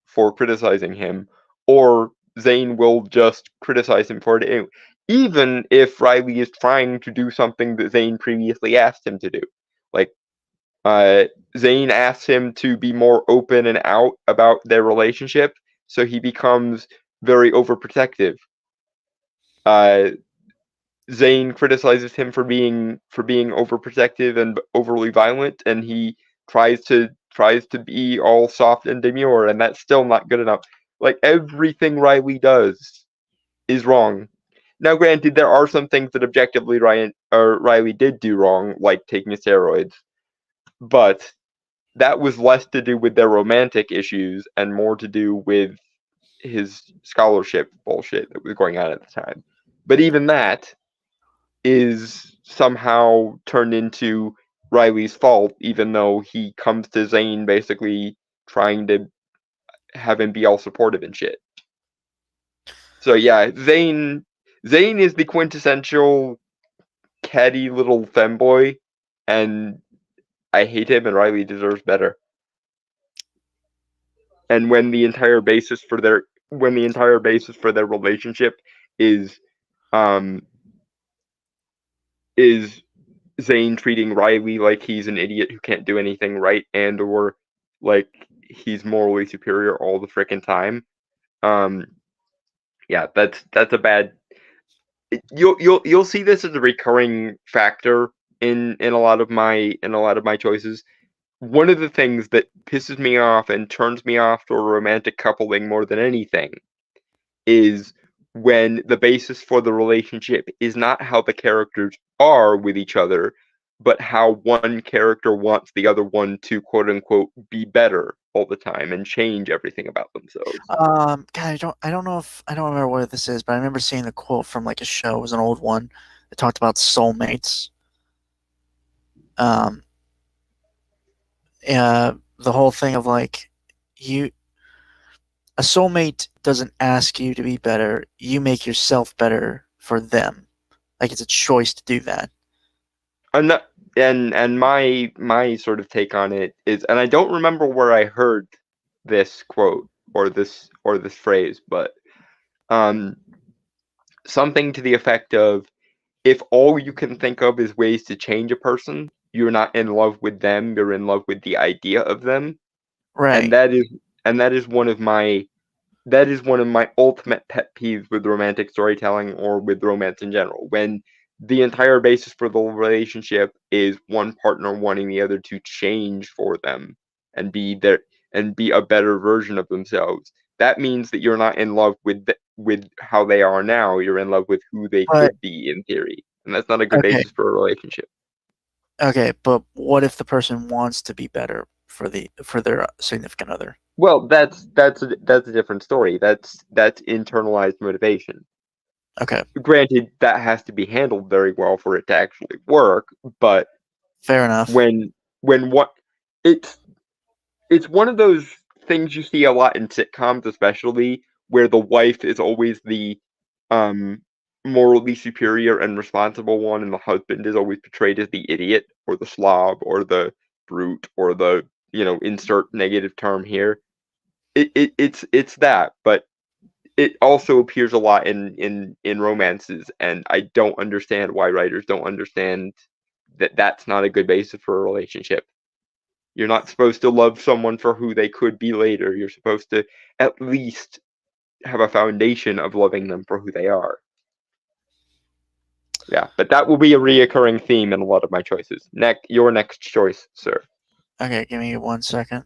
for criticizing him, or Zane will just criticize him for it anyway, even if Riley is trying to do something that Zane previously asked him to do. Like, Zane asks him to be more open and out about their relationship, so he becomes very overprotective. Zane criticizes him for being overprotective and overly violent, and he tries to be all soft and demure, and that's still not good enough. Like, everything Riley does is wrong. Now, granted, there are some things that objectively Riley did do wrong, like taking steroids, but that was less to do with their romantic issues and more to do with his scholarship bullshit that was going on at the time. But even that is somehow turned into Riley's fault, even though he comes to Zane basically trying to have him be all supportive and shit. So yeah, Zane is the quintessential catty little femboy, and I hate him, and Riley deserves better. And when the entire basis for their relationship is um is Zane treating Riley like he's an idiot who can't do anything right and or like he's morally superior all the frickin' time. Um yeah, that's a bad you'll see this as a recurring factor in a lot of my choices. One of the things that pisses me off and turns me off to a romantic coupling more than anything is when the basis for the relationship is not how the characters are with each other, but how one character wants the other one to quote unquote be better all the time and change everything about themselves. God, I don't remember what this is, but I remember seeing a quote from like a show. It was an old one that talked about soulmates. Um, the whole thing of like you, a soulmate doesn't ask you to be better. You make yourself better for them. Like it's a choice to do that. And that, and my sort of take on it is, and I don't remember where I heard this quote or this phrase, but um, something to the effect of, if all you can think of is ways to change a person, you're not in love with them, you're in love with the idea of them. And Right. that is one of my ultimate pet peeves with romantic storytelling or with romance in general. When the entire basis for the relationship is one partner wanting the other to change for them and be a better version of themselves. That means that you're not in love with how they are now. You're in love with who they But could be in theory, and that's not a good okay, basis for a relationship. okay, but what if the person wants to be better for their significant other? Well, that's a different story. That's internalized motivation. Okay, Granted, that has to be handled very well for it to actually work, but fair enough. when what it's it's one of those things you see a lot in sitcoms, especially where the wife is always the um morally superior and responsible one, and the husband is always portrayed as the idiot or the slob or the brute or the insert negative term here. It's that, but it also appears a lot in romances, and I don't understand why writers don't understand that that's not a good basis for a relationship. You're not supposed to love someone for who they could be later. You're supposed to at least have a foundation of loving them for who they are. Yeah, but that will be a reoccurring theme in a lot of my choices. Your next choice, sir. Okay, give me 1 second.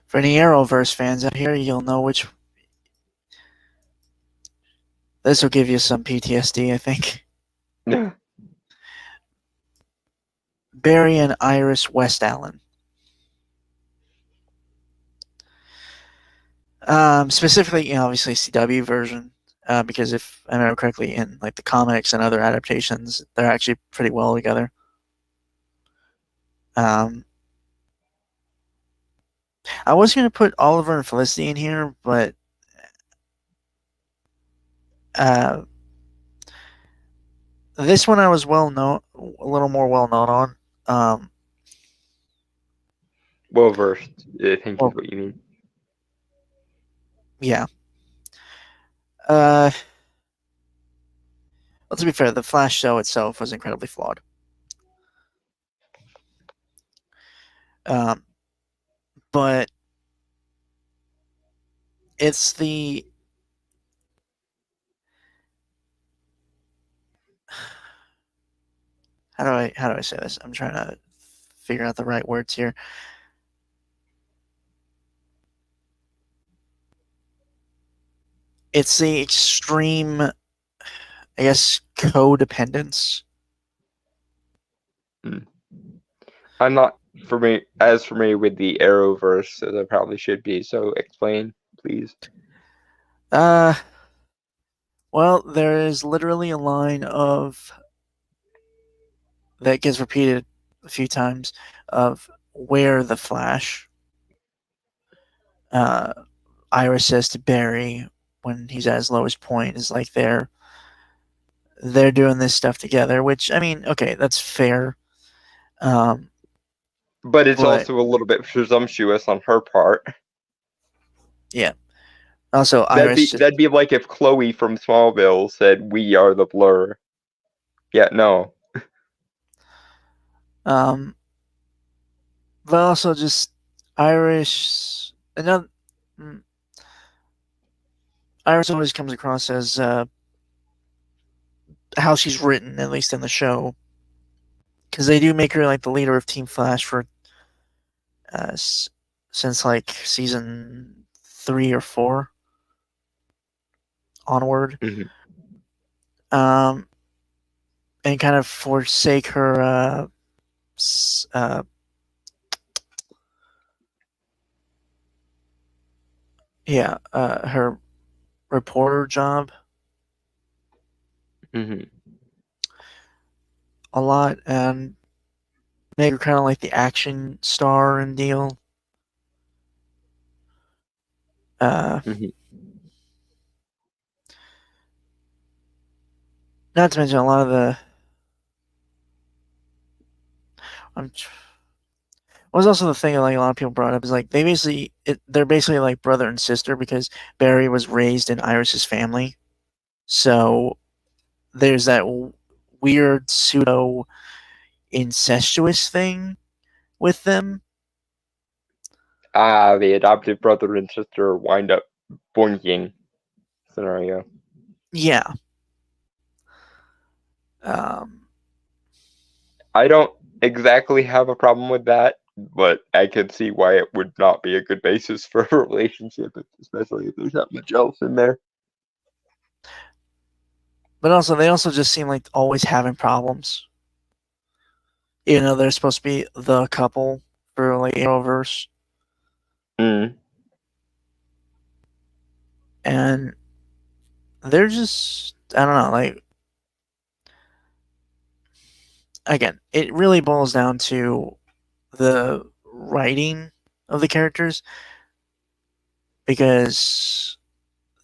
For any Arrowverse fans out here, you'll know which. This will give you some PTSD, I think. Barry and Iris West Allen. Specifically, obviously CW version, because if I remember correctly, in like the comics and other adaptations, they're actually pretty well together. Um, I was gonna put Oliver and Felicity in here, but uh, this one I was a little more well known on. Um, Well versed, I think is well, what you mean. yeah. Uh, well, to be fair, the Flash show itself was incredibly flawed. Um, but it's the how do I say this? I'm trying to figure out the right words here. It's the extreme, I guess, codependence. I'm not as familiar with the Arrowverse as I probably should be, so explain, please. Well, there is literally a line that gets repeated a few times of where the Flash. Iris says to Barry when he's at his lowest point is like they're doing this stuff together, which I mean, okay, that's fair. But it's But also a little bit presumptuous on her part. yeah. Also, That'd Iris be like if Chloe from Smallville said, "We are the Blur." Yeah, no. but also just Iris. Another Iris always comes across as how she's written, at least in the show, because they do make her like the leader of Team Flash for since like season 3 or 4 onward. Mm-hmm. And kind of forsake her her reporter job Mm-hmm. a lot and make her kind of like the action star and deal. Mm-hmm. Not to mention a lot of the. Was also the thing that like a lot of people brought up is like they're basically like brother and sister because Barry was raised in Iris's family, so there's that weird pseudo incestuous thing with them. The adoptive brother and sister wind up boinking scenario. Yeah. I don't exactly have a problem with that, but I can see why it would not be a good basis for a relationship, especially if there's that much else in there. But also, they also just seem like always having problems. Even though they're supposed to be the couple for like Arrowverse. And they're just, I don't know, like, again, it really boils down to the writing of the characters because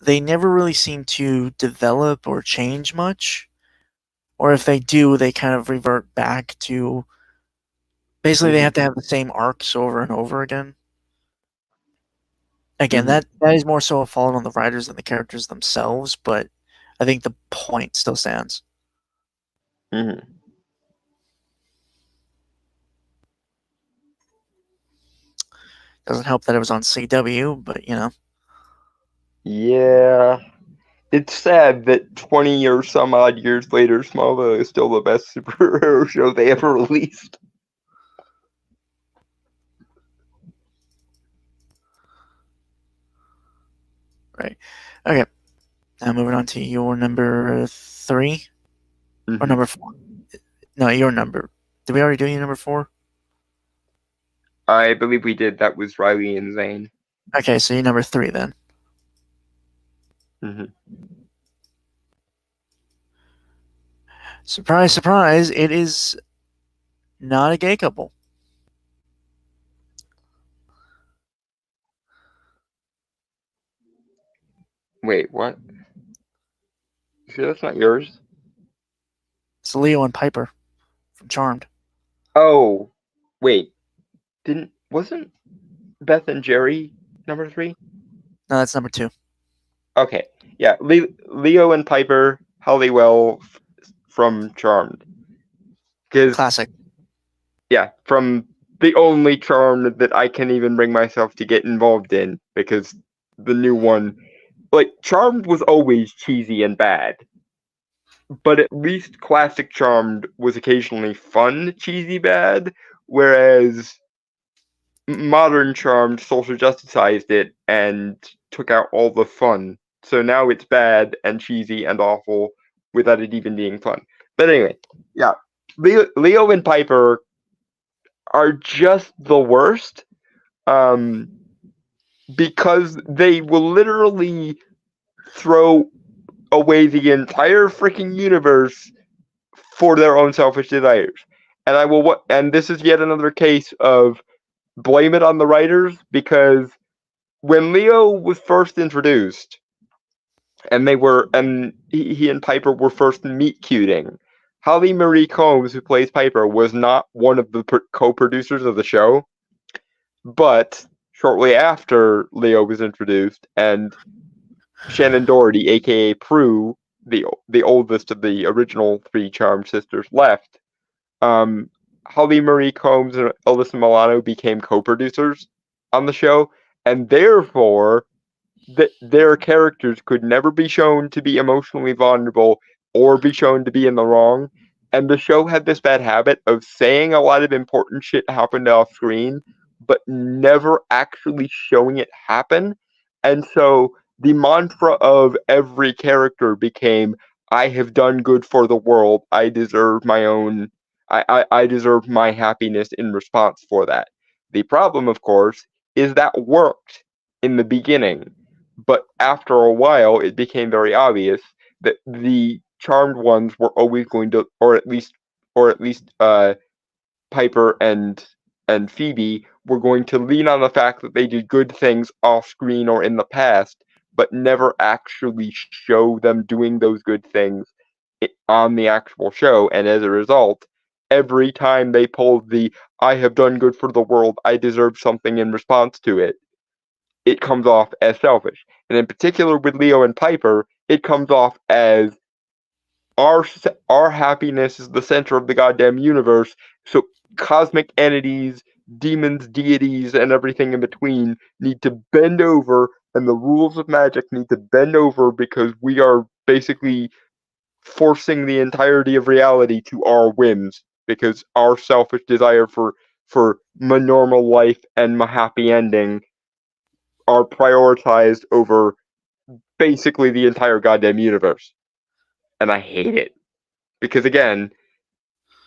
they never really seem to develop or change much. Or if they do, they kind of revert back to basically they have to have the same arcs over and over again. Again, that is more so a fault on the writers than the characters themselves, but I think the point still stands. Mm-hmm. Doesn't help that it was on CW, but you know. Yeah. It's sad that 20 or some odd years later, Smallville is still the best superhero show they ever released. Right. Okay. Now moving on to your number 3 or number 4. No, your number. Did we already do your number 4? I believe we did. That was Riley and Zane. Okay, so you're number 3 then. Surprise, surprise! It is not a gay couple. Wait, what? See, that's not yours. It's Leo and Piper from Charmed. Oh, wait. Wasn't Beth and Jerry number 3? No, that's number 2. Okay, yeah. Leo and Piper Halliwell from Charmed. Classic. Yeah, from the only Charmed that I can even bring myself to get involved in, because the new one, like, Charmed was always cheesy and bad, but at least classic Charmed was occasionally fun, cheesy bad, whereas modern Charmed social justicized it and took out all the fun. So now it's bad and cheesy and awful without it even being fun. But anyway, yeah, Leo and Piper are just the worst. Um, because they will literally throw away the entire freaking universe for their own selfish desires. And and this is yet another case of blame it on the writers, because when Leo was first introduced and he and Piper were first meet cuting, Holly Marie Combs, who plays Piper, was not one of the co-producers of the show, but shortly after Leo was introduced and Shannon Doherty, aka Prue, the oldest of the original three Charmed sisters, left, Holly Marie Combs and Alyssa Milano became co-producers on the show, and therefore their characters could never be shown to be emotionally vulnerable or be shown to be in the wrong. And the show had this bad habit of saying a lot of important shit happened off screen, but never actually showing it happen. And so the mantra of every character became, I have done good for the world. I deserve my own, I deserve my happiness in response for that. The problem, of course, is that worked in the beginning, but after a while it became very obvious that the charmed ones were always going to, or at least Piper and Phoebe were going to lean on the fact that they did good things off screen or in the past, but never actually show them doing those good things on the actual show. And as a result, every time they pulled the I have done good for the world, I deserve something in response to it, it comes off as selfish. And in particular with Leo and Piper, it comes off as our happiness is the center of the goddamn universe. So cosmic entities, demons, deities, and everything in between need to bend over, and the rules of magic need to bend over because we are basically forcing the entirety of reality to our whims because our selfish desire for my normal life and my happy ending are prioritized over basically the entire goddamn universe. And I hate it. Because again,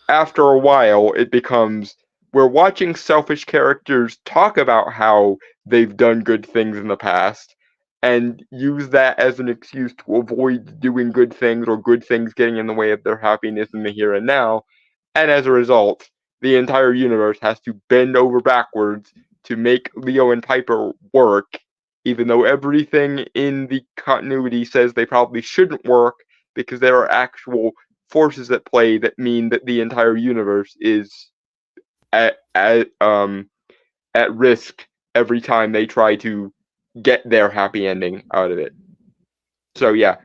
after a while, it becomes we're watching selfish characters talk about how they've done good things in the past and use that as an excuse to avoid doing good things or good things getting in the way of their happiness in the here and now. And as a result, the entire universe has to bend over backwards to make Leo and Piper work, even though everything in the continuity says they probably shouldn't work because there are actual forces at play that mean that the entire universe is at risk every time they try to get their happy ending out of it. So yeah,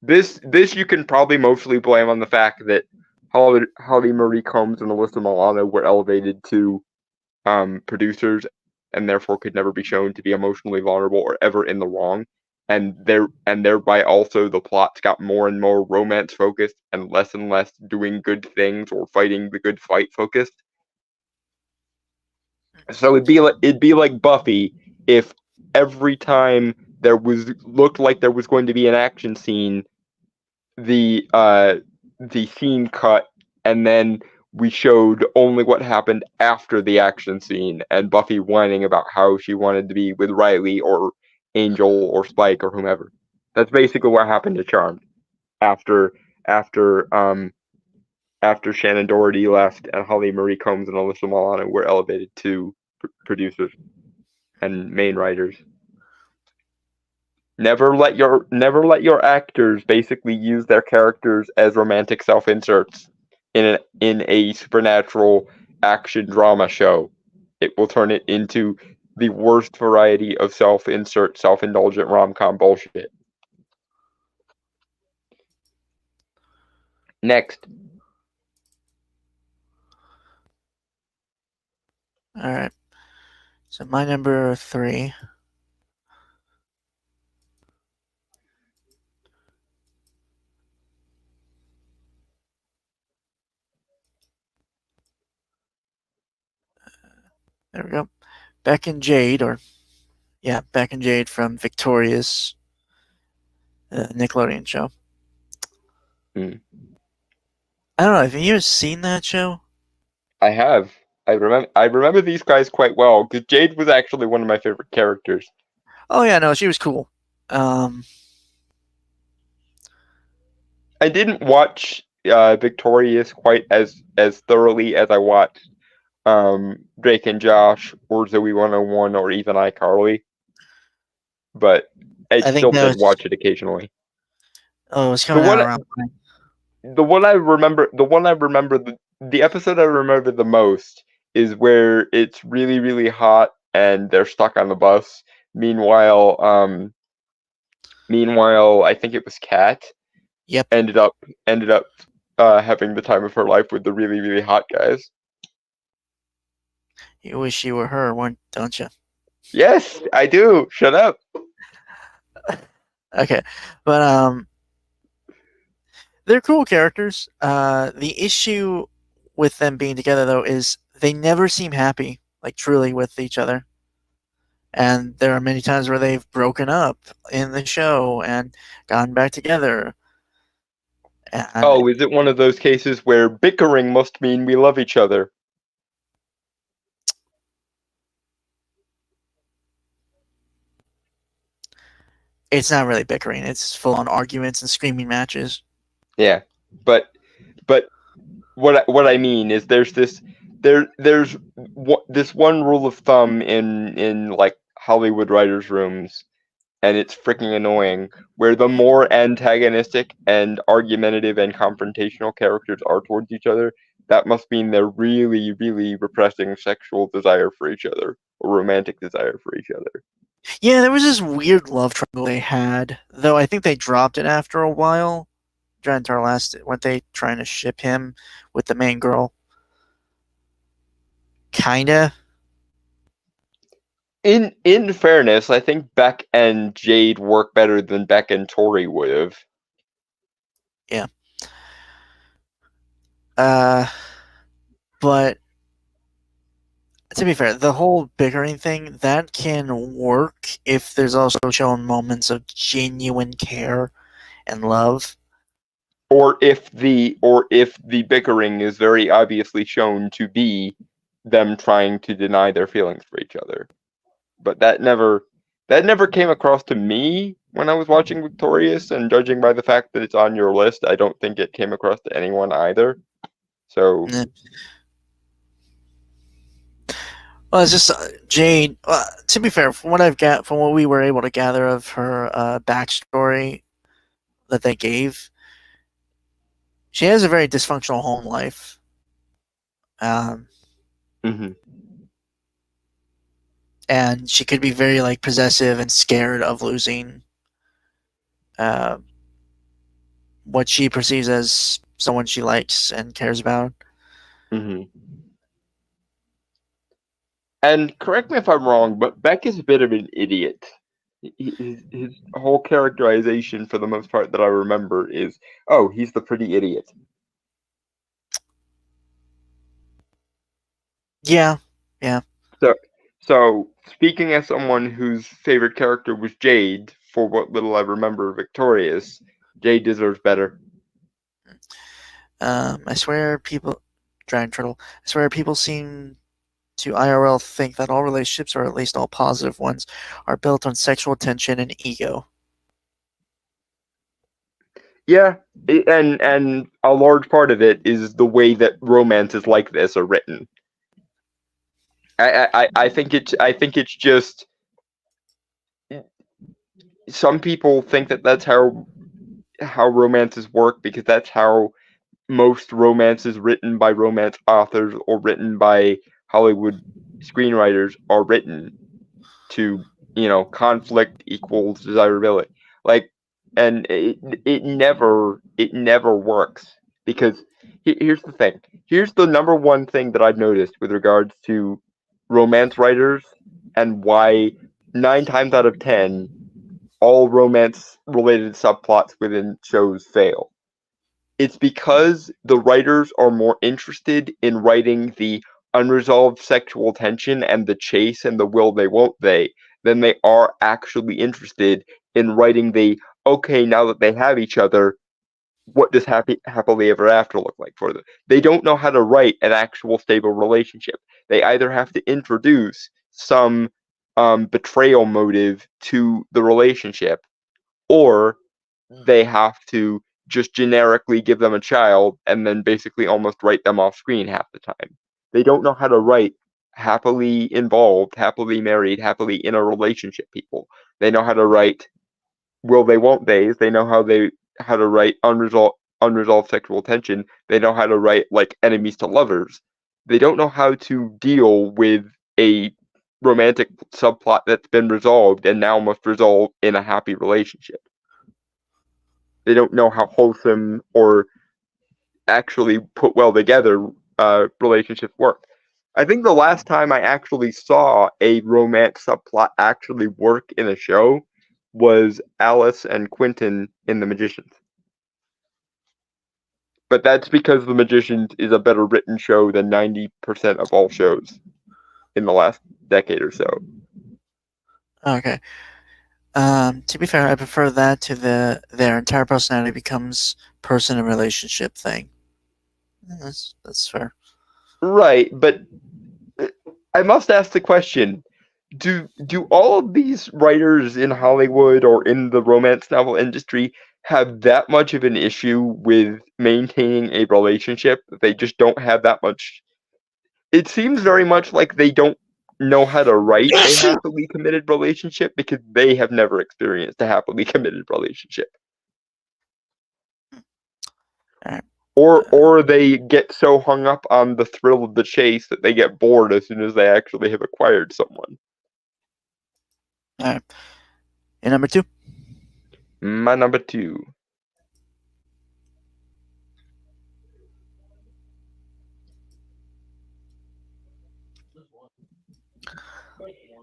this you can probably mostly blame on the fact that Holly Marie Combs and Alyssa Milano were elevated to producers and therefore could never be shown to be emotionally vulnerable or ever in the wrong. And thereby also the plots got more and more romance focused and less doing good things or fighting the good fight focused. So it'd be like Buffy if every time there was looked like there was going to be an action scene, the scene cut, and then we showed only what happened after the action scene, and Buffy whining about how she wanted to be with Riley or Angel or Spike or whomever. That's basically what happened to Charmed after after um after Shannon Doherty left and Holly Marie Combs and Alyssa Milano were elevated to producers and main writers. Never let your actors basically use their characters as romantic self-inserts in a supernatural action drama show. It will turn it into the worst variety of self-insert, self-indulgent rom-com bullshit. Next. All right. So my number 3. There we go. Beck and Jade, Beck and Jade from Victorious, Nickelodeon show. Hmm. I don't know. Have you seen that show? I have. I remember these guys quite well because Jade was actually one of my favorite characters. Oh yeah, no, she was cool. I didn't watch Victorious quite as thoroughly as I watched Drake and Josh or Zoe 101 or even iCarly, but I I think still that did was watch it occasionally. it was The coming out one around. the episode I remember the most is where it's really, really hot and they're stuck on the bus. Meanwhile, I think it was Kat Yep, ended up having the time of her life with the really, really hot guys. you wish you were her, don't you? Yes, I do. Shut up. Okay, but they're cool characters. The issue with them being together though is they never seem happy, like truly with each other. And there are many times where they've broken up in the show and gotten back together. And Oh, is it one of those cases where bickering must mean we love each other? it's not really bickering; it's full on arguments and screaming matches. Yeah, but what I mean is there's this one rule of thumb in like Hollywood writers' rooms, and it's freaking annoying. Where the more antagonistic and argumentative and confrontational characters are towards each other, that must mean they're really, really repressing sexual desire for each other or romantic desire for each other. Yeah, there was this weird love triangle they had, though I think they dropped it after a while. Trying to our last, weren't they trying to ship him with the main girl? Kinda. In fairness, I think Beck and Jade work better than Beck and Tori would have. Yeah. Uh, but to be fair, the whole bickering thing that can work if there's also shown moments of genuine care and love. Or if the bickering is very obviously shown to be them trying to deny their feelings for each other. But that never came across to me when I was watching Victorious, and judging by the fact that it's on your list, I don't think it came across to anyone either. So Eh. Well, it's just Jade. To be fair, from what we were able to gather of her backstory that they gave, she has a very dysfunctional home life. Um, mhm. and she could be very like possessive and scared of losing uh, what she perceives as someone she likes and cares about. Mhm. And correct me if I'm wrong, but Beck is a bit of an idiot. His whole characterization, for the most part, that I remember is, oh, he's the pretty idiot. Yeah, yeah. So, so speaking as someone whose favorite character was Jade, for what little I remember of Victorious, Jade deserves better. I swear people, Giant Turtle. I swear people seem to IRL think that all relationships, or at least all positive ones, are built on sexual tension and ego. Yeah, and a large part of it is the way that romances like this are written. I think it's just some people think that that's how romances work because that's how most romances written by romance authors or written by Hollywood screenwriters are written to, conflict equals desirability. Like, and it never works because here's the thing. Here's the number one thing that I've noticed with regards to romance writers and why 9 times out of 10 all romance related subplots within shows fail. It's because the writers are more interested in writing the unresolved sexual tension and the chase and the will they won't they, then they are actually interested in writing the, okay, now that they have each other, what does happily ever after look like for them? They don't know how to write an actual stable relationship. They either have to introduce some betrayal motive to the relationship, or they have to just generically give them a child and then basically almost write them off screen half the time. They don't know how to write happily involved, happily married, happily in a relationship people. They know how to write will they won't theys. They know how to write unresolved sexual tension. They know how to write like enemies to lovers. They don't know how to deal with a romantic subplot that's been resolved and now must resolve in a happy relationship. They don't know how wholesome or actually put well together relationships work. I think the last time I actually saw a romance subplot actually work in a show was Alice and Quentin in The Magicians. But that's because The Magicians is a better written show than 90% of all shows in the last decade or so. Okay. To be fair, I prefer that to their entire personality becomes person and relationship thing. That's fair. Right, but I must ask the question: do all of these writers in Hollywood or in the romance novel industry have that much of an issue with maintaining a relationship? They just don't have that much. It seems very much like they don't know how to write a happily committed relationship because they have never experienced a happily committed relationship. Alright. Or they get so hung up on the thrill of the chase that they get bored as soon as they actually have acquired someone. Alright. And number 2? My number 2.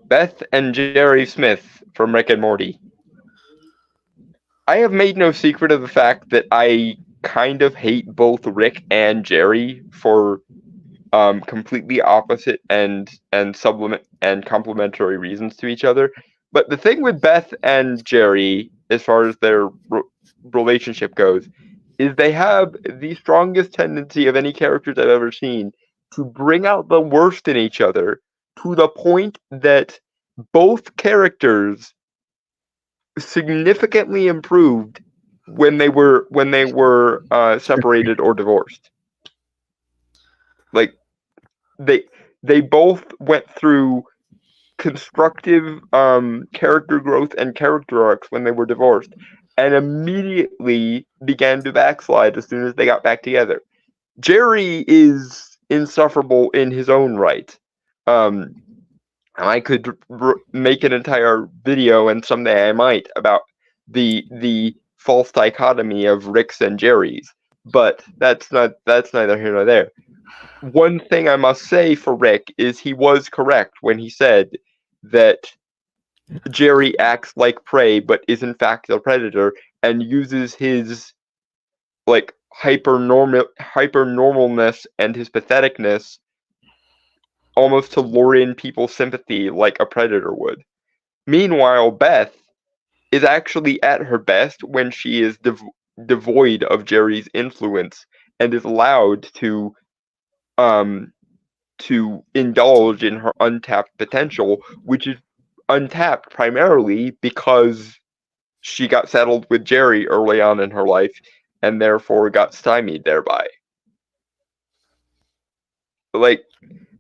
Beth and Jerry Smith from Rick and Morty. I have made no secret of the fact that I kind of hate both Rick and Jerry for completely opposite and supplement and complementary reasons to each other. But the thing with Beth and Jerry, as far as their relationship goes, is they have the strongest tendency of any characters I've ever seen to bring out the worst in each other to the point that both characters significantly improved when they were separated or divorced. Like they both went through constructive character growth and character arcs when they were divorced, and immediately began to backslide as soon as they got back together. Jerry is insufferable in his own right. I could make an entire video, and someday I might, about the false dichotomy of Rick's and Jerry's, but that's neither here nor there. One thing I must say for Rick is he was correct when he said that Jerry acts like prey but is in fact a predator and uses his like hyper normalness and his patheticness almost to lure in people's sympathy like a predator would. Meanwhile, Beth is actually at her best when she is devoid of Jerry's influence and is allowed to indulge in her untapped potential, which is untapped primarily because she got settled with Jerry early on in her life and therefore got stymied thereby. Like,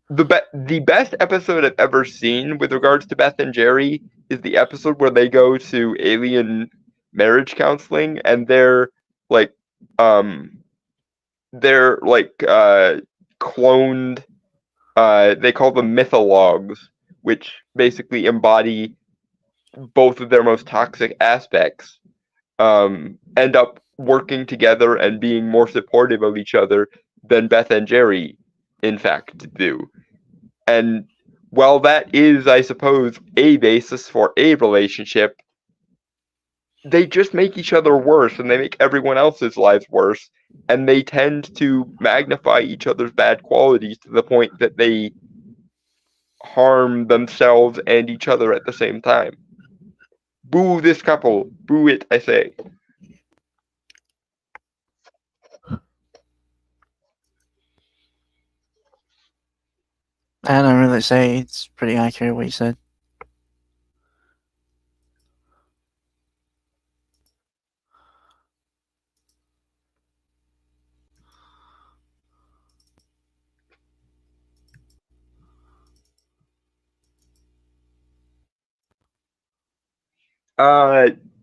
the best episode I've ever seen with regards to Beth and Jerry is the episode where they go to alien marriage counseling and they're cloned. They call them mythologs, which basically embody both of their most toxic aspects. End up working together and being more supportive of each other than Beth and Jerry, in fact, do. And while that is, I suppose, a basis for a relationship, they just make each other worse, and they make everyone else's lives worse, and they tend to magnify each other's bad qualities to the point that they harm themselves and each other at the same time. Boo this couple. Boo it, I say. I don't really say it's pretty accurate what you said.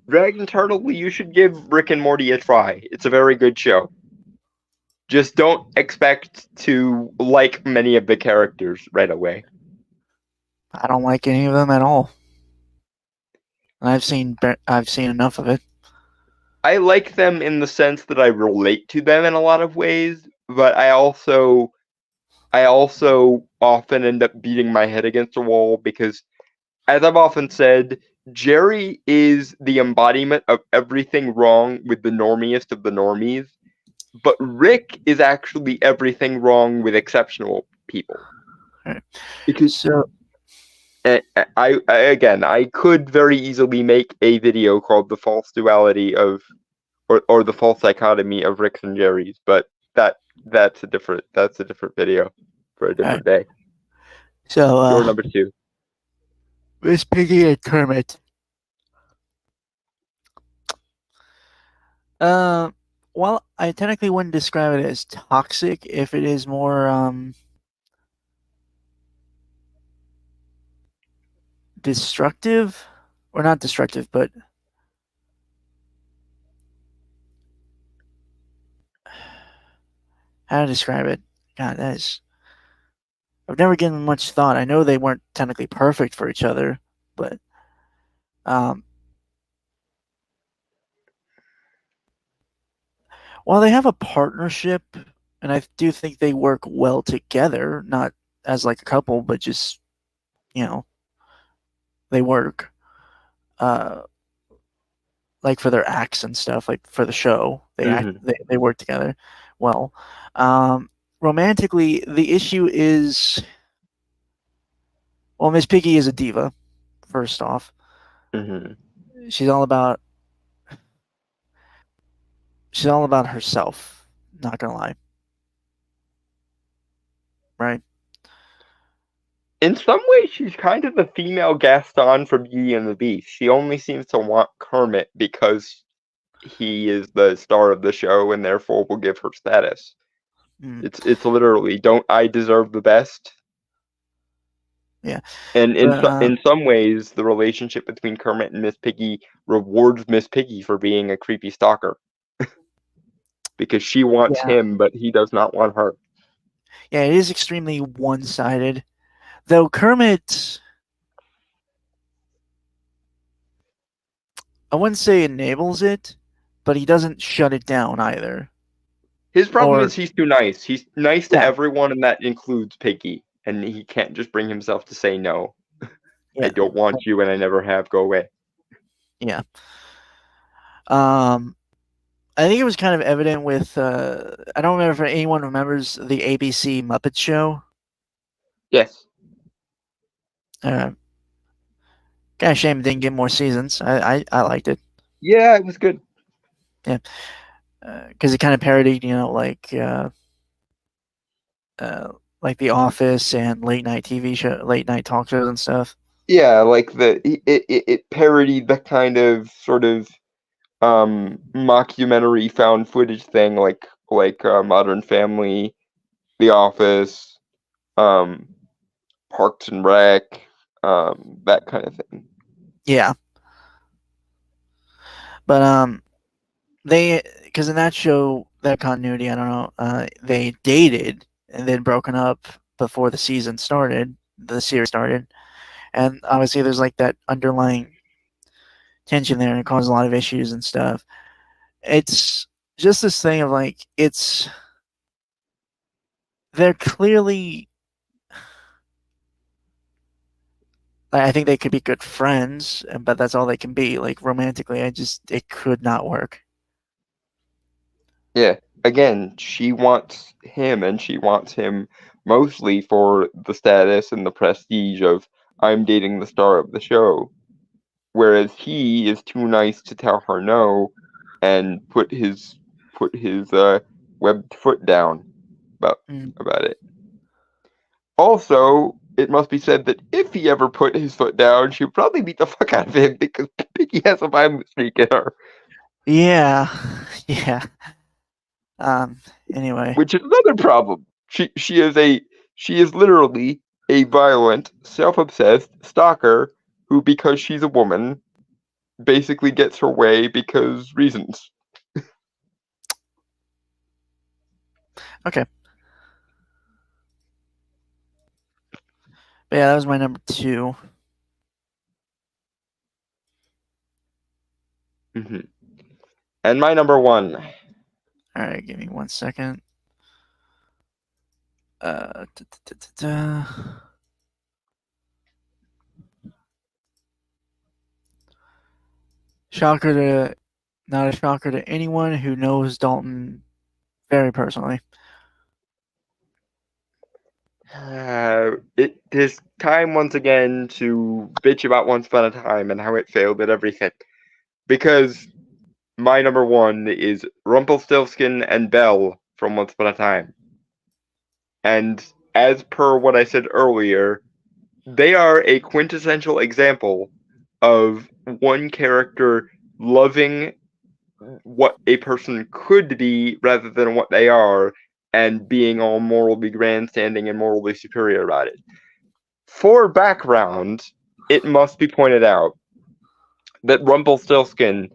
Dragon Turtle, you should give Rick and Morty a try. It's a very good show. Just don't expect to like many of the characters right away. I don't like any of them at all. And I've seen enough of it. I like them in the sense that I relate to them in a lot of ways, but I also often end up beating my head against a wall because, as I've often said, Jerry is the embodiment of everything wrong with the normiest of the normies, but Rick is actually everything wrong with exceptional people. Right. Because So I could very easily make a video called "The False Duality of," or "The False Dichotomy of Rick's and Jerry's," but that's a different video for a different day. so Your number two. Miss Piggy and Kermit. Well, I technically wouldn't describe it as toxic if it is more destructive, or not destructive, but how to describe it? God, that is. I've never given much thought. I know they weren't technically perfect for each other, but um, while they have a partnership, and I do think they work well together, not as like a couple, but just you know they work. Uh, like for their acts and stuff, like for the show, Mm-hmm. they work together well. Um, Romantically, the issue is, well, Miss Piggy is a diva. First off, Mm-hmm. she's all about she's all about herself. Not gonna lie, right? In some ways, she's kind of the female Gaston from Beauty and the Beast. She only seems to want Kermit because he is the star of the show and therefore will give her status. Mm, It's literally, don't I deserve the best? yeah, And but in some ways, the relationship between Kermit and Miss Piggy rewards Miss Piggy for being a creepy stalker because she wants yeah, him, but he does not want her. yeah, it is extremely one sided. Though Kermit, I wouldn't say enables it, but he doesn't shut it down either. His problem Or is he's too nice. He's nice to yeah, everyone, and that includes Piggy. And he can't just bring himself to say no. I yeah, don't want you, and I never have. Go away. yeah. Um, I think it was kind of evident with I don't remember if anyone remembers the ABC Muppet Show. Yes. Uh, Kind of shame it didn't get more seasons. I liked it. Yeah, it was good. Yeah, because it kind of parodied, like The Office and late night TV show, late night talk shows and stuff. Yeah, like it parodied the kind of sort of mockumentary found footage thing, like Modern Family, The Office, um, Parks and Rec, that kind of thing. Yeah, but they because in that show, that continuity, I don't know, they dated and then broken up before the season started, the series started, and obviously there's like that underlying tension there and it caused a lot of issues and stuff. It's just this thing of like they're clearly I think they could be good friends, but that's all they can be. Like romantically, it could not work. Yeah. Again, she wants him, and she wants him mostly for the status and the prestige of I'm dating the star of the show, whereas he is too nice to tell her no and put his webbed foot down about Mm. about it. Also, it must be said that if he ever put his foot down, she would probably beat the fuck out of him because Piggy has a violent streak in her. Yeah, yeah. Anyway, Which is another problem. She is literally a violent, self-obsessed stalker who, because she's a woman, basically gets her way because reasons. okay. But yeah, that was my number 2. Mm-hmm. And my number 1. All right, give me 1 second. Da, da, da, da, da. Shocker to not a shocker to anyone who knows Dalton very personally. It is time once again to bitch about Once Upon a Time and how it failed at everything. Because my number 1 is Rumpelstiltskin and Belle from Once Upon a Time. And as per what I said earlier, they are a quintessential example of one character loving what a person could be rather than what they are, and being all morally grandstanding and morally superior about it. For background, it must be pointed out that Rumpelstiltskin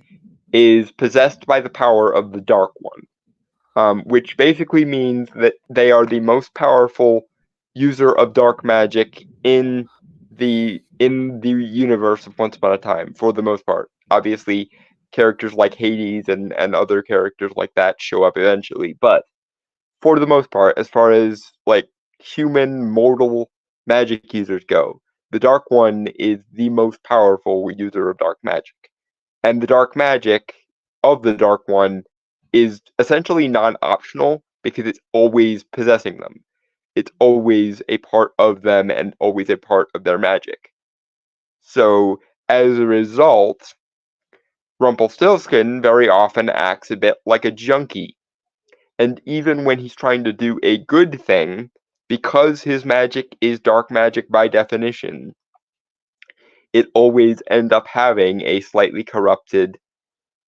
is possessed by the power of the Dark One, which basically means that they are the most powerful user of dark magic in the universe of Once Upon a Time, for the most part. Obviously, characters like Hades and other characters like that show up eventually, but for the most part, as far as like human mortal magic users go, the Dark One is the most powerful user of dark magic. And the dark magic of the Dark One is essentially non-optional because it's always possessing them. It's always a part of them and always a part of their magic. So, as a result, Rumpelstiltskin very often acts a bit like a junkie. And even when he's trying to do a good thing, because his magic is dark magic by definition, it always ends up having a slightly corrupted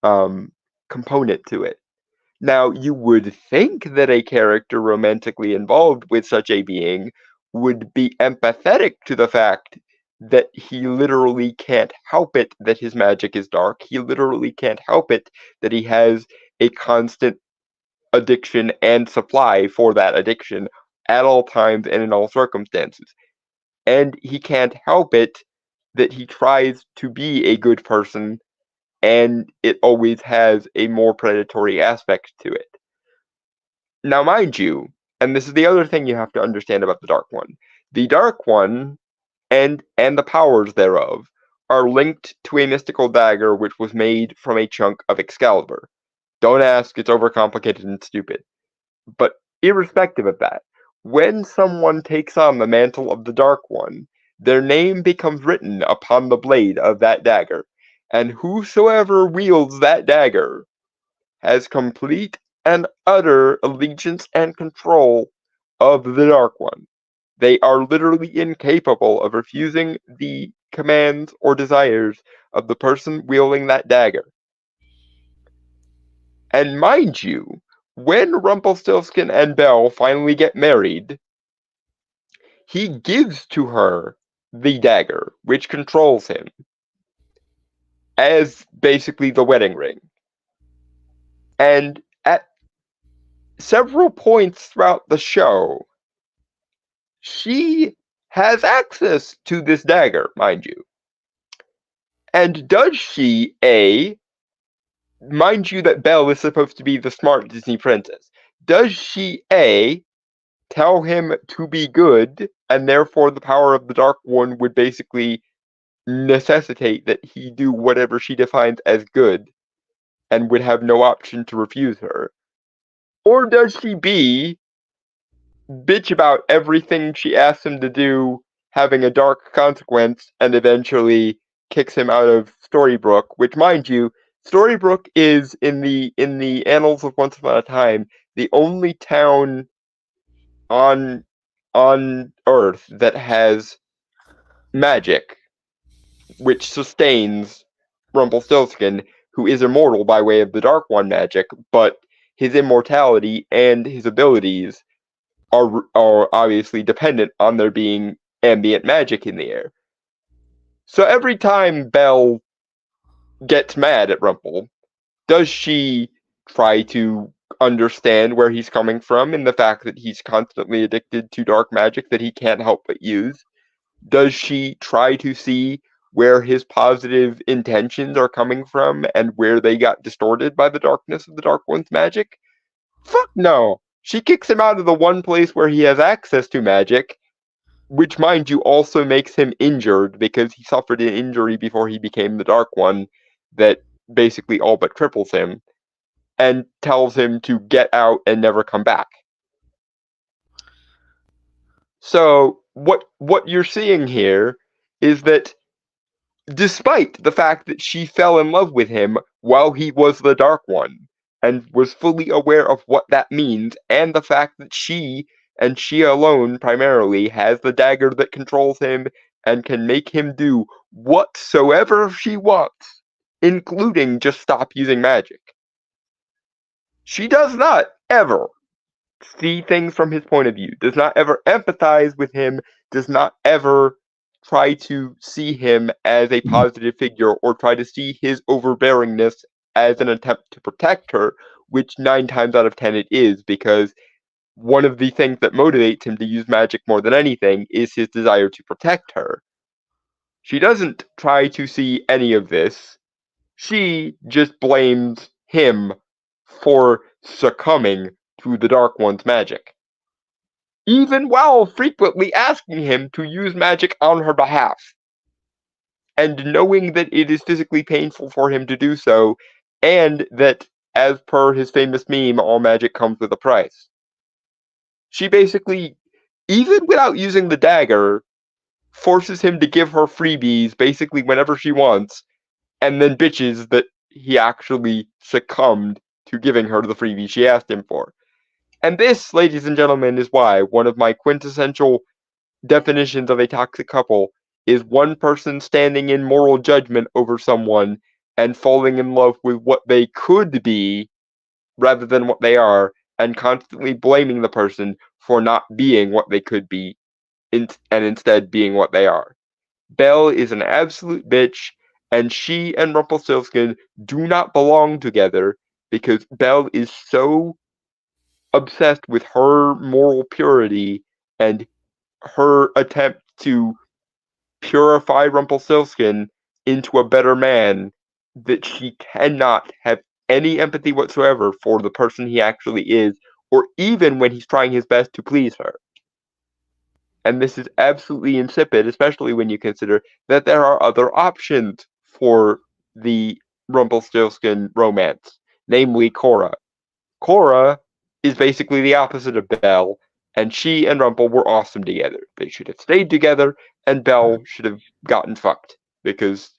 component to it. Now, you would think that a character romantically involved with such a being would be empathetic to the fact that he literally can't help it that his magic is dark. He literally can't help it that he has a constant addiction and supply for that addiction at all times and in all circumstances. And he can't help it that he tries to be a good person and it always has a more predatory aspect to it. Now, mind you, and this is the other thing you have to understand about the Dark One and the powers thereof are linked to a mystical dagger which was made from a chunk of Excalibur. Don't ask, it's overcomplicated and stupid. But irrespective of that, when someone takes on the mantle of the Dark One, their name becomes written upon the blade of that dagger, and whosoever wields that dagger has complete and utter allegiance and control of the Dark One. They are literally incapable of refusing the commands or desires of the person wielding that dagger. And mind you, when Rumpelstiltskin and Belle finally get married, he gives to her the dagger, which controls him, as basically the wedding ring. And at several points throughout the show, she has access to this dagger, mind you. And does she, mind you that Belle is supposed to be the smart Disney princess, does she, tell him to be good, and therefore the power of the Dark One would basically necessitate that he do whatever she defines as good and would have no option to refuse her? Or does she bitch about everything she asks him to do having a dark consequence and eventually kicks him out of Storybrooke, which, mind you, Storybrooke is in the annals of Once Upon a Time the only town on on Earth that has magic, which sustains Rumpelstiltskin, who is immortal by way of the Dark One magic, but his immortality and his abilities are obviously dependent on there being ambient magic in the air. So every time Belle gets mad at Rumple, does she try to understand where he's coming from and the fact that he's constantly addicted to dark magic that he can't help but use? Does she try to see where his positive intentions are coming from and where they got distorted by the darkness of the Dark One's magic? Fuck no! She kicks him out of the one place where he has access to magic, which, mind you, also makes him injured because he suffered an injury before he became the Dark One that basically all but cripples him, and tells him to get out and never come back. So what you're seeing here is that despite the fact that she fell in love with him while he was the Dark One and was fully aware of what that means, and the fact that she, and she alone primarily, has the dagger that controls him and can make him do whatsoever she wants, including just stop using magic, she does not ever see things from his point of view, does not ever empathize with him, does not ever try to see him as a positive figure or try to see his overbearingness as an attempt to protect her, which 9 times out of 10 it is, because one of the things that motivates him to use magic more than anything is his desire to protect her. She doesn't try to see any of this. She just blames him for succumbing to the Dark One's magic, even while frequently asking him to use magic on her behalf, and knowing that it is physically painful for him to do so, and that, as per his famous meme, all magic comes with a price. She basically, even without using the dagger, forces him to give her freebies basically whenever she wants, and then bitches that he actually succumbed to giving her the freebie she asked him for. And this, ladies and gentlemen, is why one of my quintessential definitions of a toxic couple is one person standing in moral judgment over someone and falling in love with what they could be rather than what they are, and constantly blaming the person for not being what they could be and instead being what they are. Belle is an absolute bitch, and she and Rumpelstiltskin do not belong together because Belle is so obsessed with her moral purity and her attempt to purify Rumpelstiltskin into a better man that she cannot have any empathy whatsoever for the person he actually is, or even when he's trying his best to please her. And this is absolutely insipid, especially when you consider that there are other options for the Rumpelstiltskin romance, namely Cora. Cora is basically the opposite of Belle, and she and Rumple were awesome together. They should have stayed together, and Belle should have gotten fucked because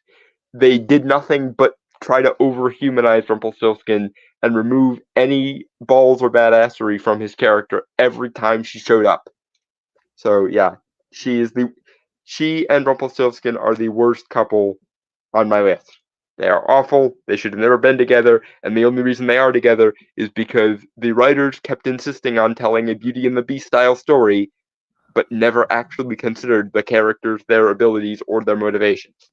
they did nothing but try to overhumanize Rumpelstiltskin and remove any balls or badassery from his character every time she showed up. So yeah, she and Rumpelstiltskin are the worst couple on my list. They are awful. They should have never been together, and the only reason they are together is because the writers kept insisting on telling a Beauty and the Beast style story, but never actually considered the characters, their abilities, or their motivations.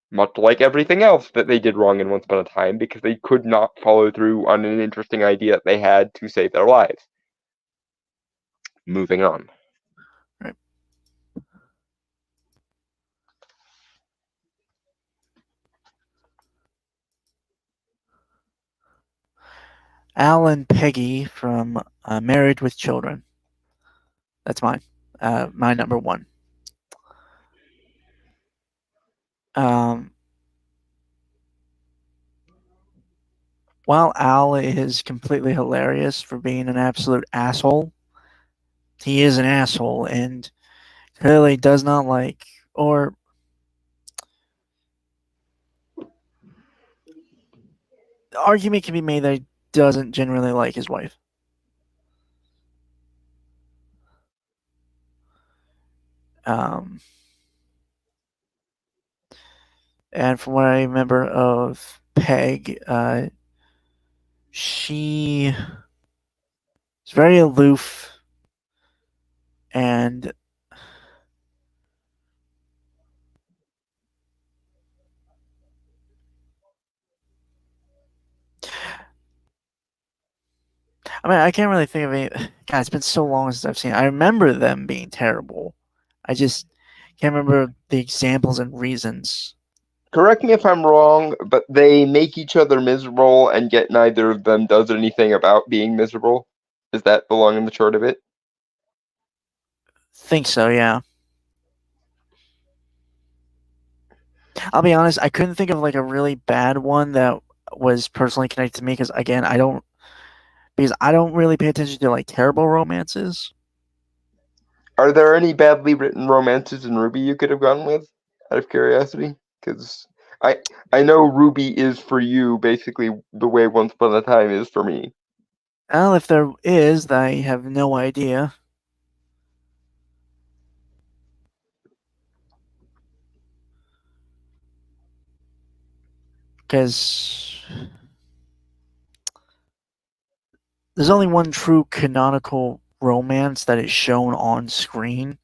Much like everything else that they did wrong in Once Upon a Time, because they could not follow through on an interesting idea they had to save their lives. Moving on. Right. Al and Peggy from Married with Children. That's mine. My number one. Um, while Al is completely hilarious for being an absolute asshole, he is an asshole and clearly does not like, or the argument can be made that he doesn't generally like his wife. Um, and from what I remember of Peg, she is very aloof and I mean, I can't really think of any. God, it's been so long since I've seen it. I remember them being terrible. I just can't remember the examples and reasons. Correct me if I'm wrong, but they make each other miserable, and yet neither of them does anything about being miserable. Does that belong in the chart of it? Think so, yeah. I'll be honest, I couldn't think of like a really bad one that was personally connected to me because again, I don't really pay attention to like terrible romances. Are there any badly written romances in Ruby you could have gone with, out of curiosity? Because I I know Ruby is for you basically the way Once Upon a Time is for me. Well, if there is, I have no idea because there's only one true canonical romance that is shown on screen,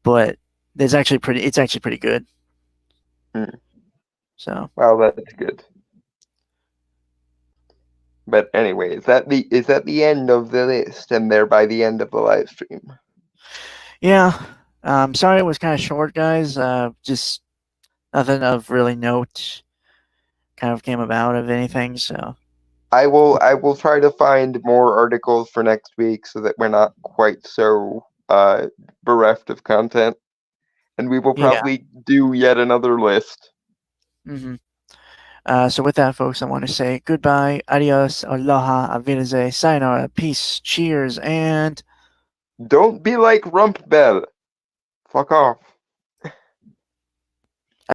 but it's actually pretty good. Hmm. So Well, that's good. But anyway, is that the end of the list, and thereby the end of the live stream? yeah, sorry it was kind of short, guys. Just nothing of really note kind of came about of anything. So I will try to find more articles for next week so that we're not quite so bereft of content, and we will yeah. probably do yet another list. hmm so with that, folks, I want to say goodbye, adios, aloha, avideze, sayonara, peace, cheers, and Don't be like Rump Bell. Fuck off.